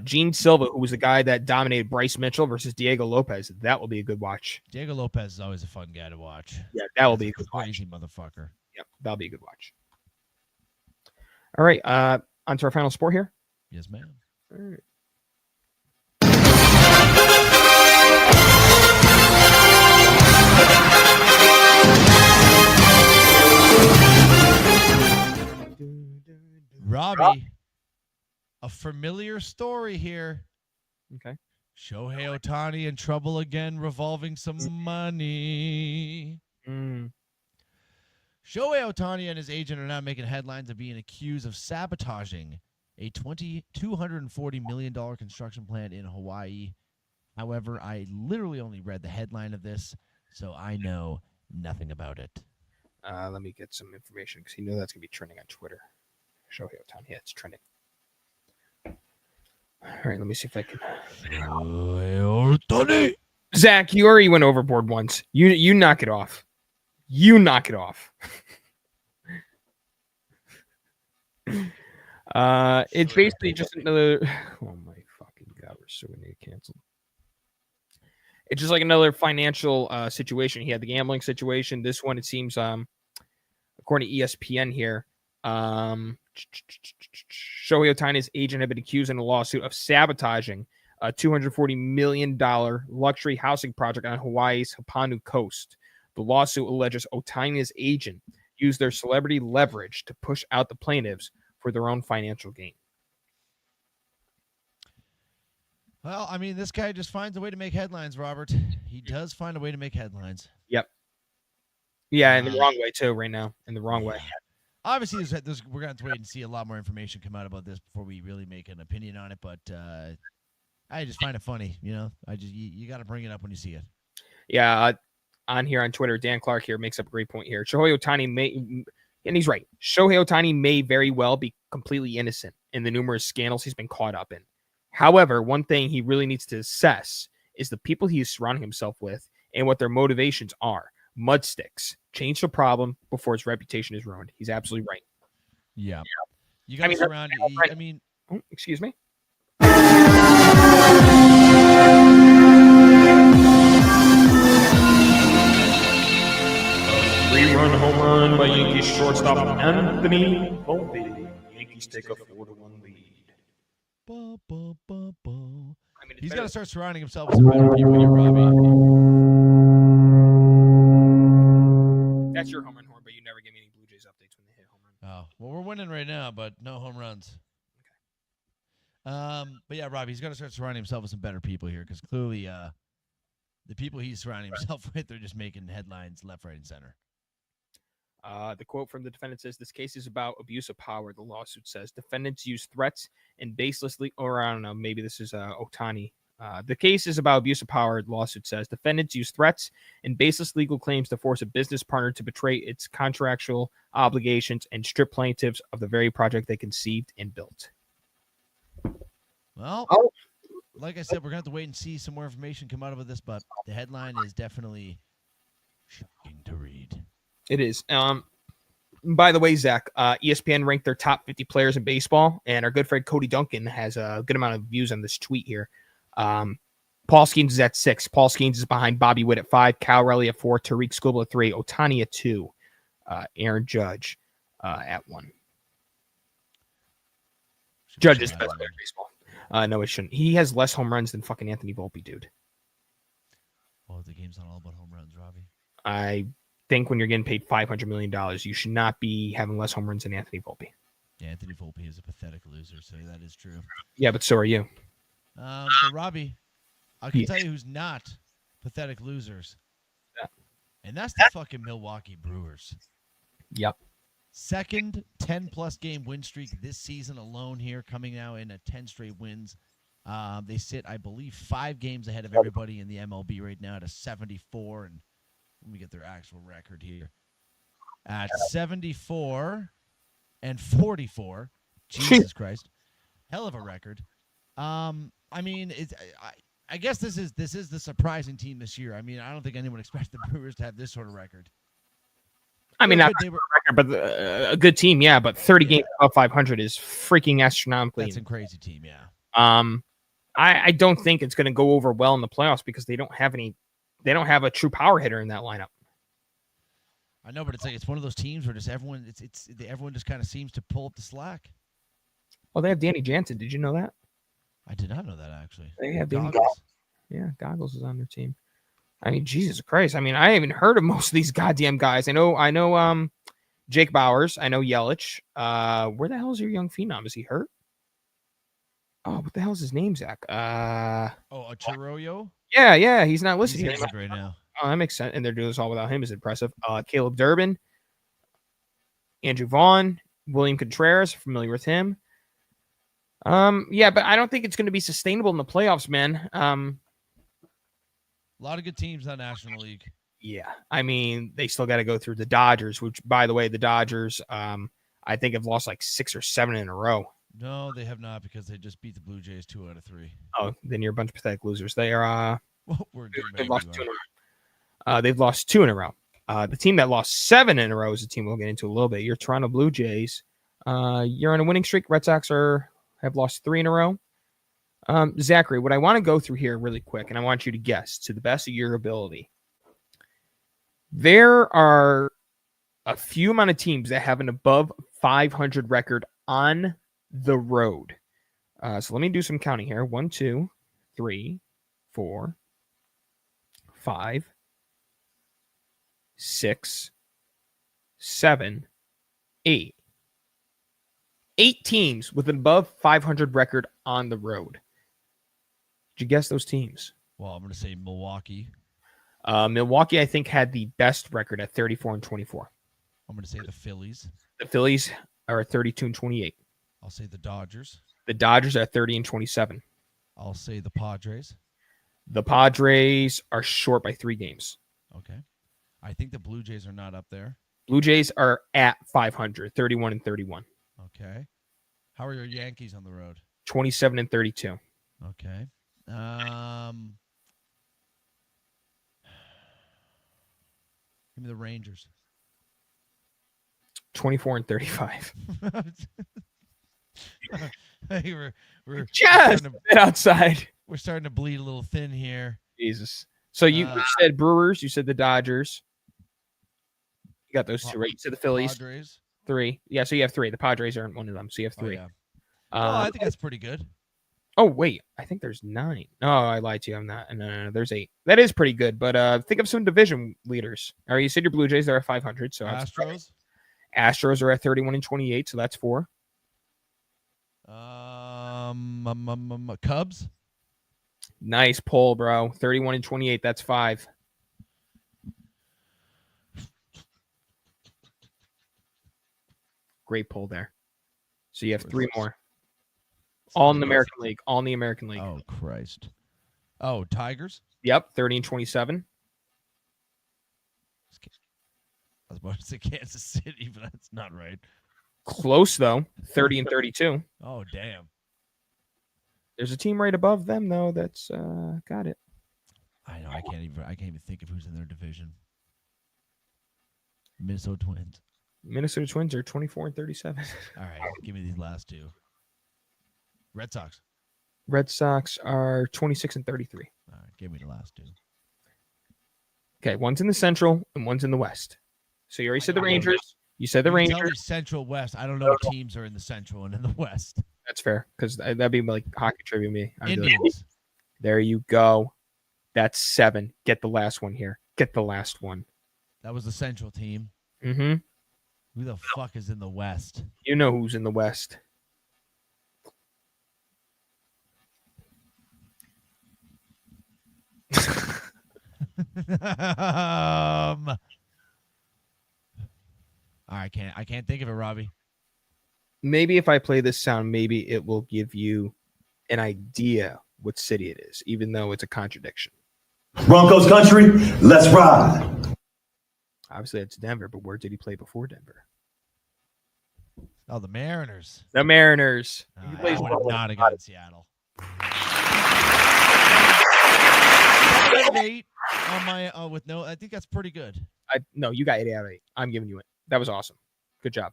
Gene Silva, who was the guy that dominated Bryce Mitchell versus Diego Lopez, that will be a good watch. Diego Lopez is always a fun guy to watch. Yeah, that will be a good crazy watch. Motherfucker. Yep, that'll be a good watch. All right, on to our final sport here. Yes, ma'am. All right. Robbie, a familiar story here. Okay. Shohei Ohtani in trouble again, revolving some money. Shohei Ohtani and his agent are now making headlines of being accused of sabotaging a $240 million construction plant in Hawaii. However, I literally only read the headline of this, so I know nothing about it. Let me get some information because you know that's gonna be trending on Twitter. Shohei Ohtani, yeah, it's trending. All right, let me see if I can. Shohei Ohtani. Zach, you already went overboard once. You knock it off. You knock it off. It's basically just another. Oh my fucking god, we're so gonna get canceled. It's just like another financial situation. He had the gambling situation. This one, it seems, according to ESPN here, Shohei Ohtani's agent had been accused in a lawsuit of sabotaging a $240 million luxury housing project on Hawaii's Hapanu coast. The lawsuit alleges Ohtani's agent used their celebrity leverage to push out the plaintiffs for their own financial gain. Well, I mean, this guy just finds a way to make headlines, Robert. He does find a way to make headlines. Yep. Yeah, in the wrong way, too, right now. In the wrong way. Obviously, we're going to have to wait and see a lot more information come out about this before we really make an opinion on it, but I just find it funny, you know? You got to bring it up when you see it. Yeah, on here on Twitter, Dan Clark here makes up a great point here. Shohei Ohtani may, and he's right, Shohei Ohtani may very well be completely innocent in the numerous scandals he's been caught up in. However, one thing he really needs to assess is the people he is surrounding himself with and what their motivations are. Mud sticks. Change the problem before his reputation is ruined. He's absolutely right. Yeah. You got to surround right. I mean, oh, excuse me. Three-run home run by Yankees shortstop Anthony Volpe. Yankees take a 4-1 lead. He's got to start surrounding himself with some better people here, Robbie. That's your home run horn, but you never give me any Blue Jays updates when they hit home run. Oh, well, we're winning right now, but no home runs. Okay. But yeah, Robbie, he's got to start surrounding himself with some better people here because clearly the people he's surrounding himself with, they're just making headlines left, right, and center. The quote from the defendant says, "This case is about abuse of power." The lawsuit says defendants use threats and baselessly, or I don't know, maybe this is Ohtani. The case is about abuse of power. The lawsuit says defendants use threats and baseless legal claims to force a business partner to betray its contractual obligations and strip plaintiffs of the very project they conceived and built. Well, like I said, we're going to have to wait and see some more information come out of this, but the headline is definitely shocking to read. It is. By the way, Zach, ESPN ranked their top 50 players in baseball, and our good friend Cody Duncan has a good amount of views on this tweet here. Paul Skeens is at 6. Paul Skeens is behind Bobby Witt at 5. Cal Raleigh at 4. Tariq Skubal at 3. Ohtani at 2. Aaron Judge at 1. Judge is the best player in baseball. No, it shouldn't. He has less home runs than fucking Anthony Volpe, dude. Well, the game's not all about home runs, Robbie. I think when you're getting paid $500 million, you should not be having less home runs than Anthony Volpe. Yeah, Anthony Volpe is a pathetic loser, so that is true. Yeah, but so are you. But Robbie, I can tell you who's not pathetic losers. Yeah. And that's the fucking Milwaukee Brewers. Yep. Second 10-plus game win streak this season alone here, coming now in at 10 straight wins. They sit, I believe, 5 games ahead of everybody in the MLB right now at a 74. And let me get their actual record here. At 74 and 44. Jesus Christ. Hell of a record. I mean, I guess this is the surprising team this year. I mean, I don't think anyone expected the Brewers to have this sort of record. I mean, not a record, but a good team, yeah. But 30 games above 500 is freaking astronomically. That's a crazy team, yeah. I don't think it's going to go over well in the playoffs because they don't have a true power hitter in that lineup. I know, but it's one of those teams where just everyone just kind of seems to pull up the slack. Well, they have Danny Jansen. Did you know that? I did not know that, actually. They have Goggles. Yeah, Goggles is on their team. I mean, Jesus Christ. I mean, I haven't heard of most of these goddamn guys. I know Jake Bowers. I know Yelich. Where the hell is your young phenom? Is he hurt? Oh, what the hell is his name, Zach? Chiroyo? Yeah. He's not listed He's here right now. Oh, that makes sense. And they're doing this all without him is impressive. Caleb Durbin. Andrew Vaughn, William Contreras, familiar with him. Yeah, but I don't think it's going to be sustainable in the playoffs, man. A lot of good teams in the National League. Yeah, I mean, they still got to go through the Dodgers, which, by the way, the Dodgers, I think have lost like 6 or 7 in a row. No, they have not because they just beat the Blue Jays 2 out of 3. Oh, then you're a bunch of pathetic losers. They are. We're They've lost 2 in a row. They've lost 2 in a row. The team that lost 7 in a row is a team we'll get into a little bit. Your Toronto Blue Jays. You're on a winning streak. Red Sox have lost 3 in a row. Zachary, what I want to go through here really quick, and I want you to guess to the best of your ability. There are a few amount of teams that have an above 500 record on the road. So let me do some counting here. 1, 2, 3, 4, 5, 6, 7, 8. 8 teams with an above 500 record on the road. Did you guess those teams? Well, I'm going to say Milwaukee. Milwaukee, I think, had the best record at 34-24. I'm going to say the Phillies. The Phillies are at 32-28. I'll say the Dodgers. The Dodgers are at 30-27. I'll say the Padres. The Padres are short by 3 games. Okay. I think the Blue Jays are not up there. Blue Jays are at 500, 31-31. Okay. How are your Yankees on the road? 27-32. Okay. Give me the Rangers. 24-35. Hey, we're Just a bit outside. We're starting to bleed a little thin here. Jesus. So you said Brewers. You said the Dodgers. You got those 2, right? You said the Phillies. Padres. 3. Yeah, so you have 3. The Padres aren't one of them, so you have 3. Oh, yeah. I think that's pretty good. Oh, wait. I think there's 9. No, I lied to you. I'm not. No, there's 8. That is pretty good, but think of some division leaders. All right, you said your Blue Jays are at 500. So Astros? Astros are at 31-28, so that's 4. Cubs? Nice pull, bro. 31-28, that's 5. Great pull there. So you have 3 more. All in the American League. All in the American League. Oh, Christ. Oh, Tigers? Yep, 30-27. I was about to say Kansas City, but that's not right. Close, though. 30-32. Oh, damn. There's a team right above them, though, that's got it. I know. I can't even think of who's in their division. Minnesota Twins. Minnesota Twins are 24-37. All right, give me these last 2. Red Sox. Red Sox are 26-33. All right, give me the last 2. Okay, one's in the Central and one's in the West. So you already said the Rangers. You said the You tell me Rangers. Central West. I don't know what teams are in the Central and in the West. That's fair, because that'd be like hockey trivia me. Indians. There you go. That's 7. Get the last one here. Get the last one. That was the Central team. Mm-hmm. Who the fuck is in the West? You know who's in the West. I can't think of it, Robbie. Maybe if I play this sound, maybe it will give you an idea what city it is, even though it's a contradiction. Broncos country, let's ride. Obviously, it's Denver, but where did he play before Denver? Oh, the Mariners. The Mariners. He I plays would have not have gotten Seattle. 8 on my with no. I think that's pretty good. No, you got 8 out of 8. I'm giving you it. That was awesome. Good job.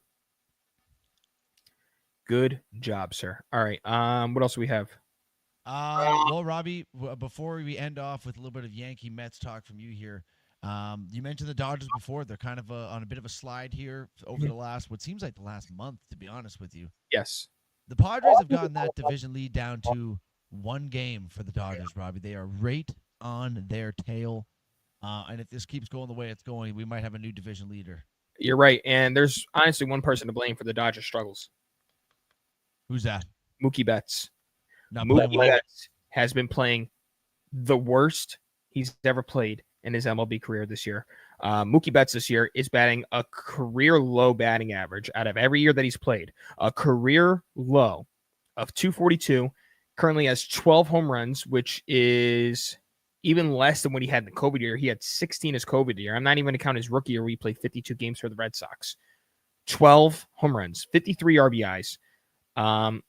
Good job, sir. All right. What else do we have? Well, Robbie, before we end off with a little bit of Yankee Mets talk from you here, you mentioned the Dodgers before. They're kind of on a bit of a slide here over the what seems like the last month, to be honest with you. Yes. The Padres have gotten that division lead down to 1 game for the Dodgers, Robbie. They are right on their tail. And if this keeps going the way it's going, we might have a new division leader. You're right. And there's honestly one person to blame for the Dodgers struggles. Who's that? Mookie Betts. Not Mookie playing well. Betts has been playing the worst he's ever played in his MLB career this year. Mookie Betts this year is batting a career low batting average out of every year that he's played. A career low of 242. Currently has 12 home runs, which is even less than what he had in the COVID year. He had 16 his COVID year. I'm not even going to count his rookie year where he played 52 games for the Red Sox. 12 home runs, 53 RBIs.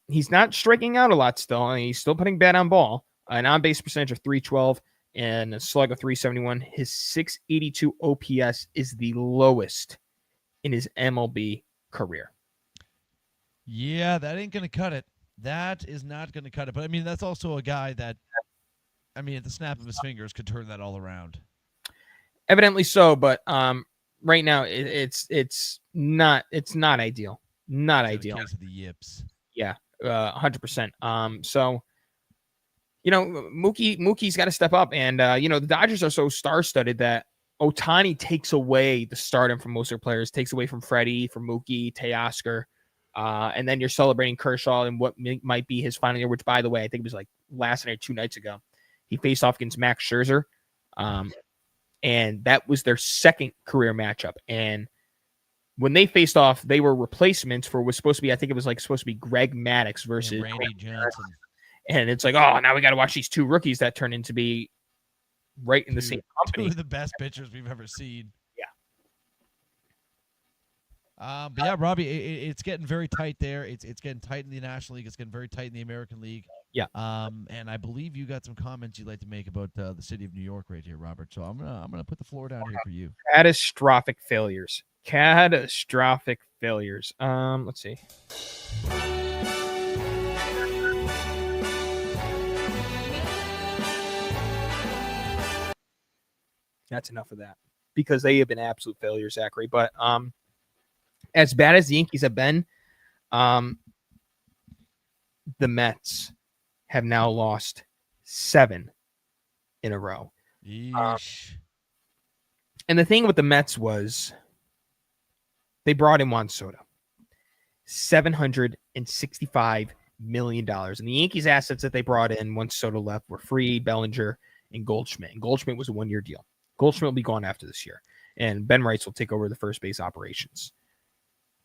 He's not striking out a lot still. I mean, he's still putting bat on ball. An on-base percentage of 312 and a slug of 371. His 682 OPS is the lowest in his MLB career. Yeah, that ain't going to cut it. That is not going to cut it. But, I mean, that's also a guy that, I mean, at the snap of his fingers could turn that all around. Evidently so, but right now it's not ideal. Not ideal. In case of the yips. Yeah, 100%. So, you know, Mookie's got to step up, and you know, the Dodgers are so star-studded that Ohtani takes away the stardom from most of their players, takes away from Freddie, from Mookie, Teoscar, and then you're celebrating Kershaw in what might be his final year, which, by the way, I think it was like last night or 2 nights ago. He faced off against Max Scherzer, and that was their second career matchup. And when they faced off, they were replacements for what was supposed to be, I think it was like supposed to be Greg Maddux versus Randy Johnson. And it's like, oh, now we got to watch these two rookies that turn into be right in the same company. Two of the best pitchers we've ever seen. Yeah. But yeah, Robbie, it's getting very tight there. It's getting tight in the National League. It's getting very tight in the American League. Yeah. And I believe you got some comments you'd like to make about the city of New York right here, Robert. So I'm gonna put the floor down here for you. Catastrophic failures. Catastrophic failures. Let's see. That's enough of that because they have been absolute failures, Zachary. But as bad as the Yankees have been, the Mets have now lost 7 in a row. And the thing with the Mets was they brought in Juan Soto, $765 million. And the Yankees' assets that they brought in once Soto left were Fried, Bellinger, and Goldschmidt. And Goldschmidt was a 1-year deal. Goldschmidt will be gone after this year. And Ben Rice will take over the first base operations.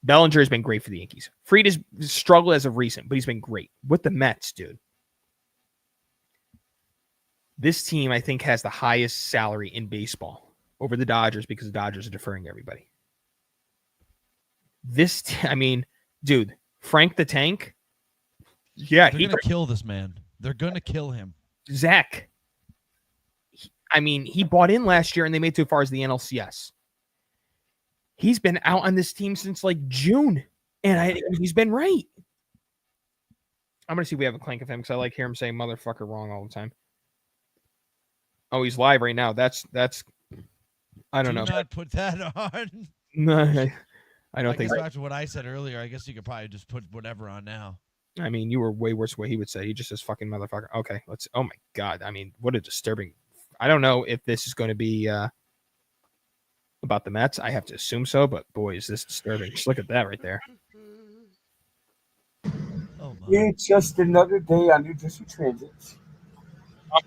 Bellinger has been great for the Yankees. Fried has struggled as of recent, but he's been great. With the Mets, dude, this team, I think, has the highest salary in baseball over the Dodgers because the Dodgers are deferring everybody. I mean, dude, Frank the Tank. Yeah, they're going to kill this man. They're going to kill him. Zach. I mean, he bought in last year and they made it too far as the NLCS. He's been out on this team since like June, and he's been right. I'm going to see if we have a clank of him because I like hear him saying motherfucker wrong all the time. Oh, he's live right now. That's I don't know. Do not put that on. No, I don't think so. Back to what I said earlier, I guess you could probably just put whatever on now. I mean, you were way worse than what he would say. He just says fucking motherfucker. Okay, oh my God. I mean, what a disturbing. I don't know if this is going to be about the Mets. I have to assume so, but boy, is this disturbing. Just look at that right there. Oh my. It's just another day on New Jersey Transits.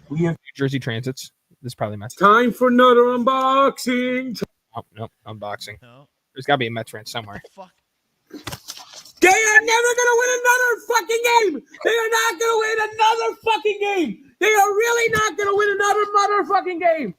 We have New Jersey Transits. This is probably Mets. Time for another unboxing. Oh, no, unboxing. No. There's got to be a Mets fan somewhere. Fuck. They are never going to win another fucking game. They are not going to win another fucking game. They are really not going to win another motherfucking game.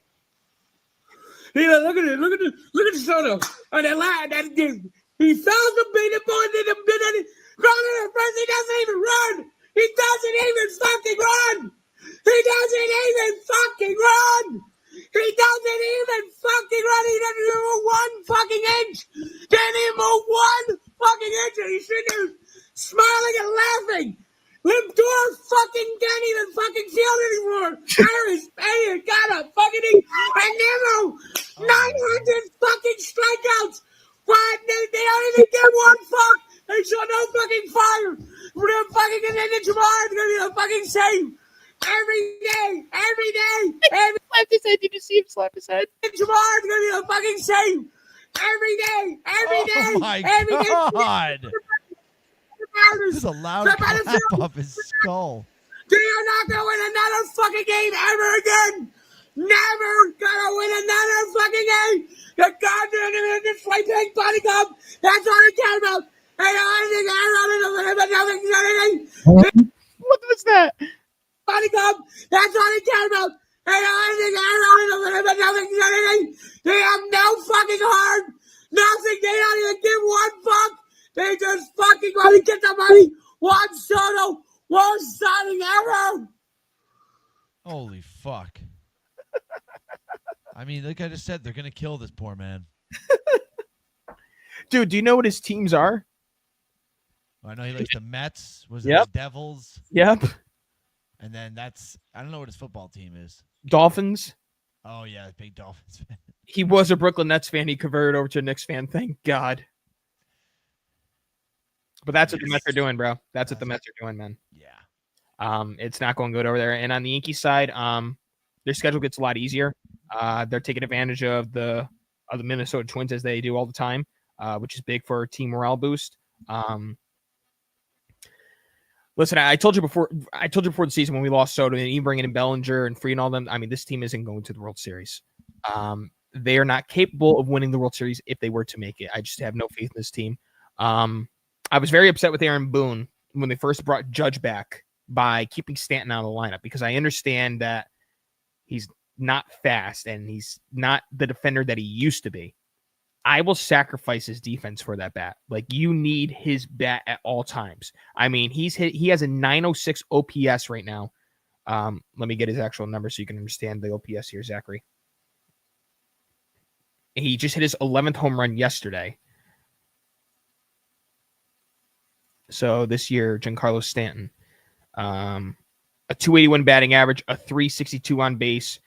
Yeah, look at it. Look at Soto. And that he fouled the peanut butter and did it. Running at first, he doesn't even run. He doesn't even fucking run. He doesn't even fucking run. He doesn't even fucking run. He doesn't even move 1 fucking inch. Didn't even move 1 fucking inch. He's sitting there smiling and laughing. Lindor fucking can't even fucking field anymore. Harris, Bayer, got a fucking and Nemo, 900 fucking strikeouts. What? They don't even get 1 fuck. They show no fucking fire. We're gonna fucking get into tomorrow. It's gonna be the fucking same. Every day. Slap his head. Did you see him slap his head? Tomorrow's gonna be the fucking same. Every day. Oh my God. This is a loud clap off his skull. They are not going to win another fucking game ever again. never gonna win another fucking game. The goddamn this white tank body cup. That's all I care about. And I think What was that? body cup. That's all I care about. And I think they have no fucking heart. Nothing. They don't even give one fuck. They just fucking want to get the money. Juan Soto, worst signing ever. Holy fuck. I mean, like I just said, they're going to kill this poor man. Dude, do you know what his teams are? I know he likes the Mets. Was it Yep. the Devils? Yep. And then I don't know what his football team is. Dolphins. Oh, yeah, big Dolphins fan. He was a Brooklyn Nets fan. He converted over to a Knicks fan. Thank God. But that's what the Mets are doing, bro. That's what the Mets are doing, man. Yeah. It's not going good over there. And on the Yankees side, their schedule gets a lot easier. They're taking advantage of the Minnesota Twins as they do all the time, which is big for team morale boost. Listen, I told you before the season when we lost Soto and even bringing in Bellinger and Free and all them. I mean, this team isn't going to the World Series. They are not capable of winning the World Series if they were to make it. I just have no faith in this team. I was very upset with Aaron Boone when they first brought Judge back by keeping Stanton out of the lineup, because I understand that he's not fast and he's not the defender that he used to be. I will sacrifice his defense for that bat. Like, you need his bat at all times. I mean, he has a 906 OPS right now. Let me get his actual number so you can understand the OPS here, Zachary. He just hit his 11th home run yesterday. So this year, Giancarlo Stanton, a 281 batting average, a 362 on base,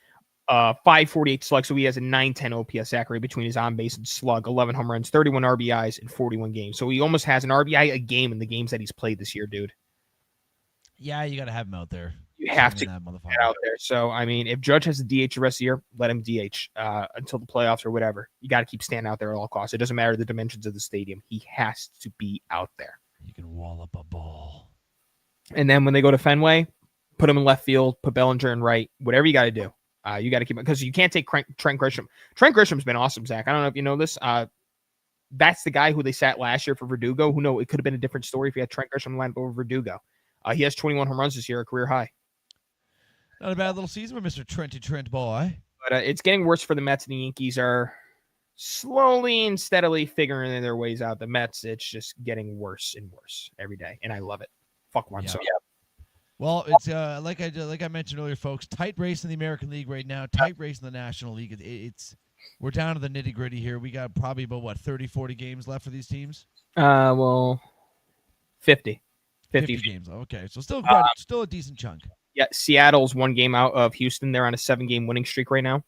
548 slug. So he has a 910 OPS Zachary between his on base and slug, 11 home runs, 31 RBIs in 41 games. So he almost has an RBI a game in the games that he's played this year, dude. Yeah, you got to have him out there. You have to that get out there. So, I mean, if Judge has a DH the rest of the year, let him DH until the playoffs or whatever. You got to keep Stanton out there at all costs. It doesn't matter the dimensions of the stadium. He has to be out there. You can wall up a ball. And then when they go to Fenway, put him in left field, put Bellinger in right, whatever you got to do. You got to keep it, because you can't take Trent Grisham. Trent Grisham's been awesome, Zach. I don't know if you know this. That's the guy who they sat last year for Verdugo. Who knows? It could have been a different story if you had Trent Grisham lined up over Verdugo. He has 21 home runs this year, a career high. Not a bad little season for Mr. Trent boy. But it's getting worse for the Mets, and the Yankees are slowly and steadily figuring their ways out. The Mets, it's just getting worse and worse every day, and I love it. Fuck one. Yeah. So Well, it's like I mentioned earlier, folks. Tight race in the American League right now. Tight race in the National League. We're down to the nitty gritty here. We got probably about 30, 40 games left for these teams. 50 games. Okay, so still a decent chunk. Yeah, Seattle's one game out of Houston. They're on a 7-game winning streak right now.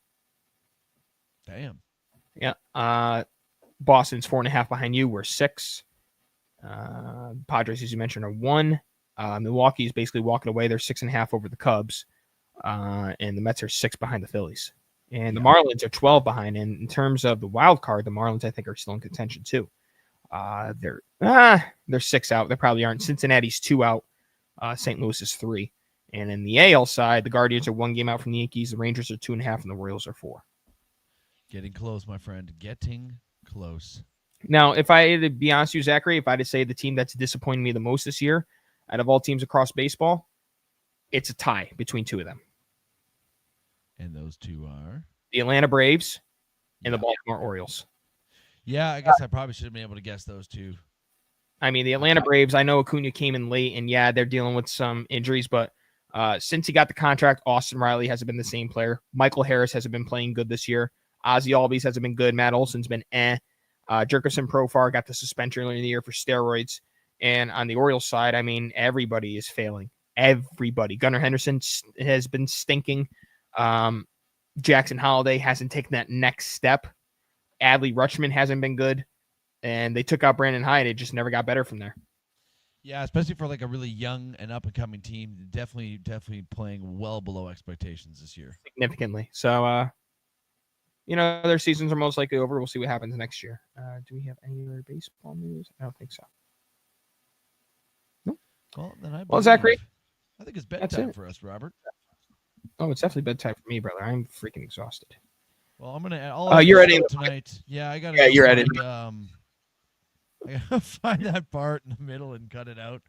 Damn. Yeah. Boston's 4.5 behind you. We're 6. Padres, as you mentioned, are 1. Milwaukee's basically walking away. They're 6.5 over the Cubs. And the Mets are 6 behind the Phillies. And the Marlins are 12 behind. And in terms of the wild card, the Marlins, I think, are still in contention too. They're 6 out. They probably aren't. Cincinnati's 2 out. St. Louis is 3. And in the AL side, the Guardians are 1 game out from the Yankees. The Rangers are 2.5, and the Royals are 4. Getting close, my friend. Getting close. Now, if I had to be honest with you, Zachary, if I had to say the team that's disappointed me the most this year, out of all teams across baseball, it's a tie between 2 of them. And those 2 are? The Atlanta Braves and the Baltimore Orioles. Yeah, I guess I probably should have been able to guess those 2. I mean, the Atlanta Braves, I know Acuna came in late, and yeah, they're dealing with some injuries, but since he got the contract, Austin Riley hasn't been the same player. Michael Harris hasn't been playing good this year. Ozzie Albies hasn't been good. Matt Olson's been Jerkerson Profar got the suspension earlier in the year for steroids. And on the Orioles side, I mean, everybody is failing. Everybody. Gunnar Henderson has been stinking. Jackson Holiday hasn't taken that next step. Adley Rutschman hasn't been good. And they took out Brandon Hyde. It just never got better from there. Yeah, especially for like a really young and up-and-coming team. Definitely playing well below expectations this year. Significantly. So, their seasons are most likely over. We'll see what happens next year. Do we have any other baseball news? I don't think so. Nope. Well, then Zachary, I think it's bedtime for us, Robert. Oh, it's definitely bedtime for me, brother. I'm freaking exhausted. Well, I'm gonna. You're editing tonight. Yeah, I gotta. Yeah, you're find, editing. I gotta find that part in the middle and cut it out.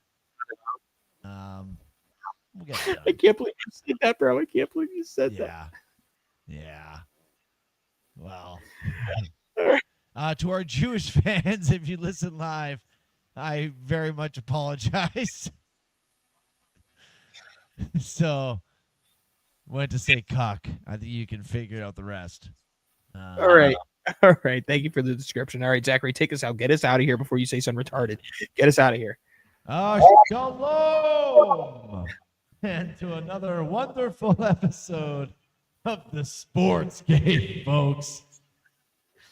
We'll get it done. I can't believe you said that, bro. I can't believe you said that. Yeah. Well, to our Jewish fans, if you listen live, I very much apologize. So, went to say cock. I think you can figure out the rest. All right. All right. Thank you for the description. All right, Zachary, take us out. Get us out of here before you say something retarded. Get us out of here. Shalom! And to another wonderful episode of the Sports Gate, folks.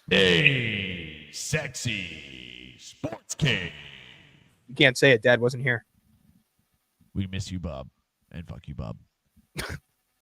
Hey, sexy Sports Gate. You can't say it. Dad wasn't here. We miss you, Bob. And fuck you, Bob.